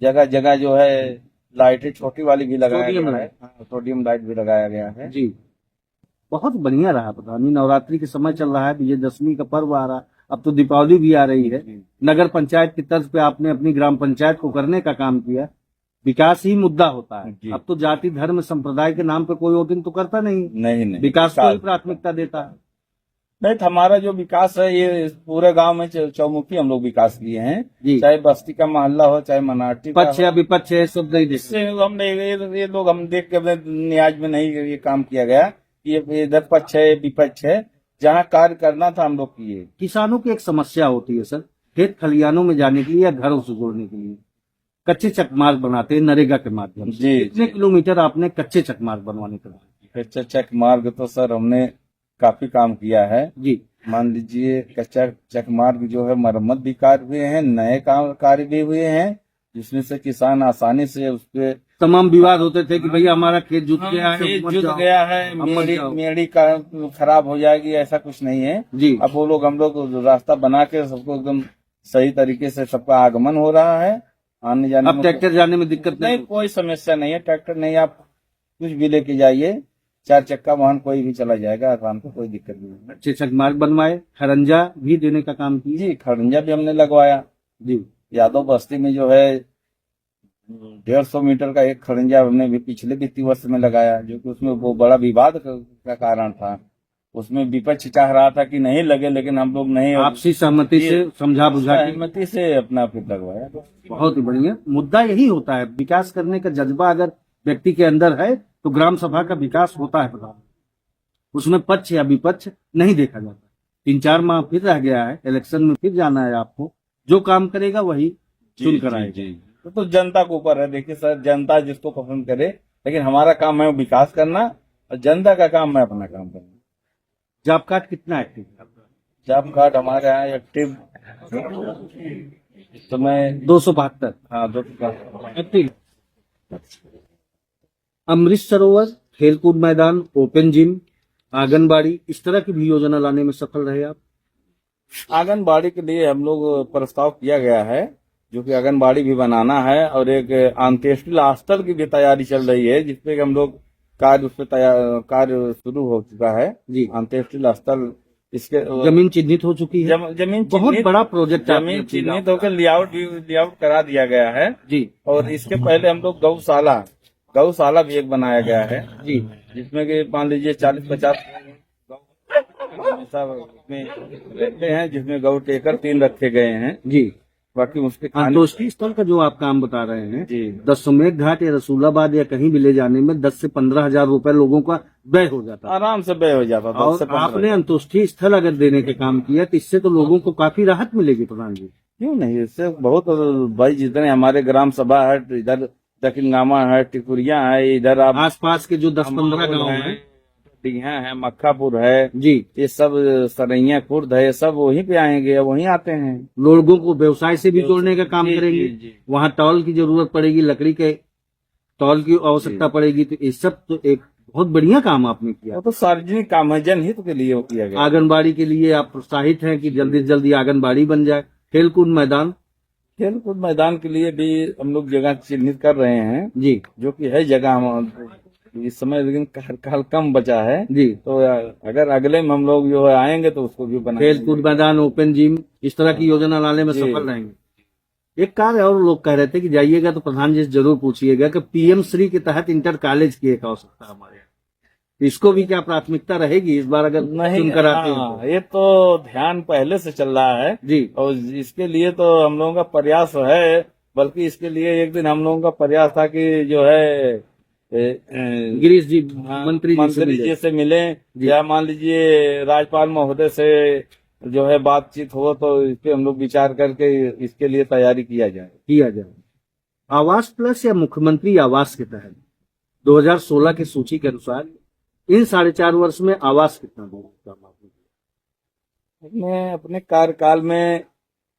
Speaker 6: जगह जगह जो है लाइटें छोटी वाली भी लगाया
Speaker 1: सोडियम
Speaker 6: गया है।
Speaker 1: लाइट।
Speaker 6: हाँ, सोडियम लाइट भी लगाया गया है।
Speaker 1: जी। बहुत बढ़िया रहा प्रधानी, नवरात्रि के समय चल रहा है, विजयदशमी का पर्व आ रहा है, अब तो दीपावली भी आ रही है। नगर पंचायत की तर्ज पे आपने अपनी ग्राम पंचायत को करने का काम किया। विकास ही मुद्दा होता है।
Speaker 6: जी।
Speaker 1: अब तो जाति धर्म संप्रदाय के नाम पे कोई वोटिंग तो करता नहीं,
Speaker 6: नहीं
Speaker 1: विकास को ही प्राथमिकता देता है।
Speaker 6: नहीं तो हमारा जो विकास है ये पूरे गांव में चौमुखी हम लोग विकास किए हैं,
Speaker 1: जी।
Speaker 6: चाहे बस्ती का मोहल्ला हो, चाहे मनाटी का
Speaker 1: पक्ष या विपक्ष है, सब नहीं देखते।
Speaker 6: इससे हमने ये लोग हम देख के अपने न्याज में नहीं ये काम किया गया कि ये इधर पक्ष है विपक्ष है, जहाँ कार्य करना था हम लोग किए।
Speaker 1: किसानों की एक समस्या होती है सर, खेत खलियानों में जाने के लिए या घरों से जोड़ने के लिए कच्चे चकमार्ग बनाते हैं नरेगा के माध्यम से।
Speaker 6: जी,
Speaker 1: कितने
Speaker 6: जी।
Speaker 1: किलोमीटर आपने कच्चे चकमार्ग बनवाने का काम किया?
Speaker 6: कच्चा चक मार्ग तो सर हमने काफी काम किया है।
Speaker 1: जी,
Speaker 6: मान लीजिए कच्चा चक मार्ग जो है मरम्मत भी कार्य हुए हैं, नए काम कार्य भी हुए हैं, जिसमें से किसान आसानी से उस पे
Speaker 1: तमाम विवाद होते थे कि भैया हमारा खेत जुत गया है,
Speaker 6: खेत
Speaker 1: मत
Speaker 6: जुत
Speaker 1: जाओ।
Speaker 6: गया है,
Speaker 1: अब मत जाओ।
Speaker 6: मेड़ी का खराब हो जाएगी, ऐसा कुछ नहीं है।
Speaker 1: जी,
Speaker 6: अब वो लोग हम लोग रास्ता बना के सबको एकदम सही तरीके से सबका आगमन हो रहा है, आने जाने
Speaker 1: अब
Speaker 6: में
Speaker 1: ट्रैक्टर जाने में दिक्कत
Speaker 6: नहीं,
Speaker 1: नहीं।
Speaker 6: कोई समस्या नहीं है। ट्रैक्टर नहीं, आप कुछ भी लेके जाइए, 4 चक्का वाहन कोई भी चला जाएगा आराम से, कोई दिक्कत नहीं है।
Speaker 1: अच्छे चकमार्ग बनवाए, खरंजा भी देने का काम किया।
Speaker 6: जी, खड़ंजा भी हमने लगवाया।
Speaker 1: जी,
Speaker 6: यादव बस्ती में जो है 150 मीटर का एक खड़ंजा हमने भी पिछले वित्तीय वर्ष में लगाया, जो कि उसमें वो बड़ा विवाद का कारण था। उसमें विपक्ष चाह रहा था कि नहीं लगे, लेकिन हम लोग नहीं,
Speaker 1: आपसी सहमति से समझा बुझा के
Speaker 6: सहमति से अपना फिर लगवाया।
Speaker 1: बहुत ही बढ़िया। मुद्दा यही होता है, विकास करने का जज्बा अगर व्यक्ति के अंदर है तो ग्राम सभा का विकास होता है प्रधान। उसमें पक्ष या विपक्ष नहीं देखा जाता। 3-4 माह फिर रह गया है, इलेक्शन में फिर जाना है आपको, जो काम करेगा वही चुन कर आएगा।
Speaker 6: तो जनता के ऊपर है। देखिए सर, जनता जिसको पसंद करे, लेकिन हमारा काम है विकास करना और जनता का काम है अपना काम करना।
Speaker 1: जॉब कार्ड कितना एक्टिव है?
Speaker 6: जॉब कार्ड हमारे यहाँ एक्टिव इस समय
Speaker 1: 272।
Speaker 6: हाँ 272
Speaker 1: एक्टिव। अमृत सरोवर, खेलकूद मैदान, ओपन जिम, आंगनबाड़ी, इस तरह की भी योजना लाने में सफल रहे आप?
Speaker 6: आंगनबाड़ी के लिए हम लोग प्रस्ताव किया गया है, जो कि आंगनबाड़ी भी बनाना है, और एक अंत्येष्टि स्थल की भी तैयारी चल रही है, जिसपे हम लोग कार्य शुरू हो चुका है
Speaker 1: जी।
Speaker 6: अंत्येष्टि स्थल इसके
Speaker 1: जमीन चिन्हित हो चुकी है।
Speaker 6: जमीन
Speaker 1: बहुत
Speaker 6: चिन्हित-
Speaker 1: बड़ा प्रोजेक्ट है।
Speaker 6: जमीन चिन्हित होकर लेआउट करा दिया गया है
Speaker 1: जी
Speaker 6: और इसके पहले हम लोग गौशाला भी एक बनाया गया है
Speaker 1: जी,
Speaker 6: जिसमें कि मान लीजिए 40-50 में रहते हैं, जिसमें गौ टेकर 3 रखे गए हैं।
Speaker 1: जी।
Speaker 6: बाकी उसके खाने
Speaker 1: अंतोष्टि स्थल का जो आप काम बता रहे हैं
Speaker 6: जी
Speaker 1: 10 घाट या रसूलाबाद या कहीं भी ले जाने में 10 से 15 हजार रुपए लोगों का व्यय हो जाता है।
Speaker 6: आराम से व्यय हो जाता था।
Speaker 1: और आपने अंतोष्टि स्थल अगर देने का काम किया तो इससे तो लोगों को काफी राहत मिलेगी प्रधान जी।
Speaker 6: क्यों नहीं, इससे बहुत भाई, जितने हमारे ग्राम सभा है, इधर दक्षिणगामा है, टिकुरिया है, इधर आप
Speaker 1: आसपास के जो 10-15 गाँव हैं
Speaker 6: डीहा है, मक्खापुर है
Speaker 1: जी,
Speaker 6: ये सब, सरैया खुर्द है, ये सब वहीं पे आएंगे, वहीं आते हैं।
Speaker 1: लोगों को व्यवसाय से भी जोड़ने का काम
Speaker 6: जी,
Speaker 1: करेंगे।
Speaker 6: जी, जी।
Speaker 1: वहाँ टॉल की जरूरत पड़ेगी, लकड़ी के टॉल की आवश्यकता पड़ेगी, तो ये सब तो एक बहुत बढ़िया काम आपने किया।
Speaker 6: वो तो सार्वजनिक काम है, जनहित के लिए किया गया।
Speaker 1: आंगनबाड़ी के लिए आप प्रोत्साहित हैं कि जल्दी से जल्दी आंगनबाड़ी बन जाए। खेलकूद मैदान
Speaker 6: के लिए भी हम लोग जगह चिन्हित कर रहे हैं
Speaker 1: जी
Speaker 6: जो कि है जगह हम इस समय, लेकिन काल कम बचा है
Speaker 1: जी।
Speaker 6: तो अगर अगले में हम लोग जो है आएंगे तो उसको भी बनाएंगे।
Speaker 1: खेलकूद मैदान, ओपन जिम, इस तरह की योजना लाने में
Speaker 6: जी।
Speaker 1: सफल रहेंगे। एक कार्य और लोग कह रहे थे कि जाइएगा तो प्रधान जी से जरूर पूछिएगा कि पीएम श्री के तहत इंटर कॉलेज की एक आवश्यकता हमारे यहाँ, इसको भी क्या प्राथमिकता रहेगी इस बार अगर
Speaker 6: नहीं,
Speaker 1: चुनकर आते हैं
Speaker 6: हाँ, ये तो ध्यान पहले से चल रहा है
Speaker 1: जी।
Speaker 6: और इसके लिए तो हम लोगों का प्रयास है, बल्कि इसके लिए एक दिन हम लोगों का प्रयास था कि जो है
Speaker 1: गिरीश जी मंत्री
Speaker 6: जी से मिले, या मान लीजिए राज्यपाल महोदय से जो है बातचीत हो, तो इस पे हम लोग विचार करके इसके लिए तैयारी किया जाए।
Speaker 1: आवास प्लस या मुख्यमंत्री आवास के तहत 2016 की सूची के अनुसार इन 4.5 वर्ष में आवास कितना दूर आपने दिया?
Speaker 6: मैं अपने कार्यकाल में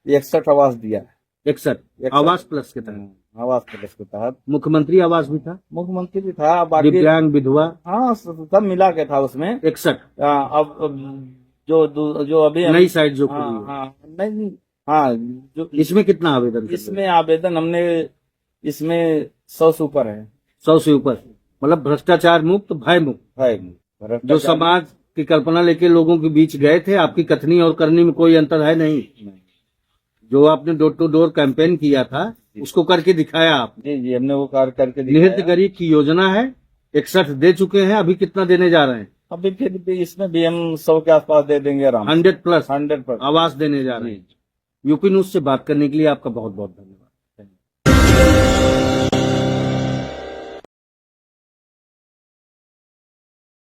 Speaker 6: 61 आवास दिया है।
Speaker 1: 61 आवास प्लस के तहत।
Speaker 6: आवास प्लस के तहत
Speaker 1: मुख्यमंत्री आवास भी था,
Speaker 6: मुख्यमंत्री भी था, बाकी
Speaker 1: दिव्यांग, विधवा,
Speaker 6: हाँ सब मिला के था उसमें
Speaker 1: 61।
Speaker 6: अब जो अभी
Speaker 1: नई साइट जो खुली
Speaker 6: हाँ,
Speaker 1: है।
Speaker 6: हाँ नहीं, हाँ जो
Speaker 1: इसमें कितना आवेदन?
Speaker 6: इसमें आवेदन हमने इसमें 100 से ऊपर है।
Speaker 1: 100 से ऊपर, मतलब भ्रष्टाचार मुक्त, भय मुक्त
Speaker 6: है
Speaker 1: जो समाज की कल्पना लेके लोगों के बीच गए थे। आपकी कथनी और करनी में कोई अंतर है नहीं। जो आपने डोर टू डोर कैंपेन किया था उसको करके दिखाया आप।
Speaker 6: जी हमने वो कार्य करके
Speaker 1: निहित
Speaker 6: दिखाया।
Speaker 1: गरीब की योजना है, 61 दे चुके हैं, अभी कितना देने जा रहे हैं?
Speaker 6: अभी फिर भी इसमें भी हम 100 के आसपास दे देंगे आराम।
Speaker 1: 100+
Speaker 6: 100%
Speaker 1: आवास देने जा रहे हैं। यूपी न्यूज से बात करने के लिए आपका बहुत बहुत धन्यवाद।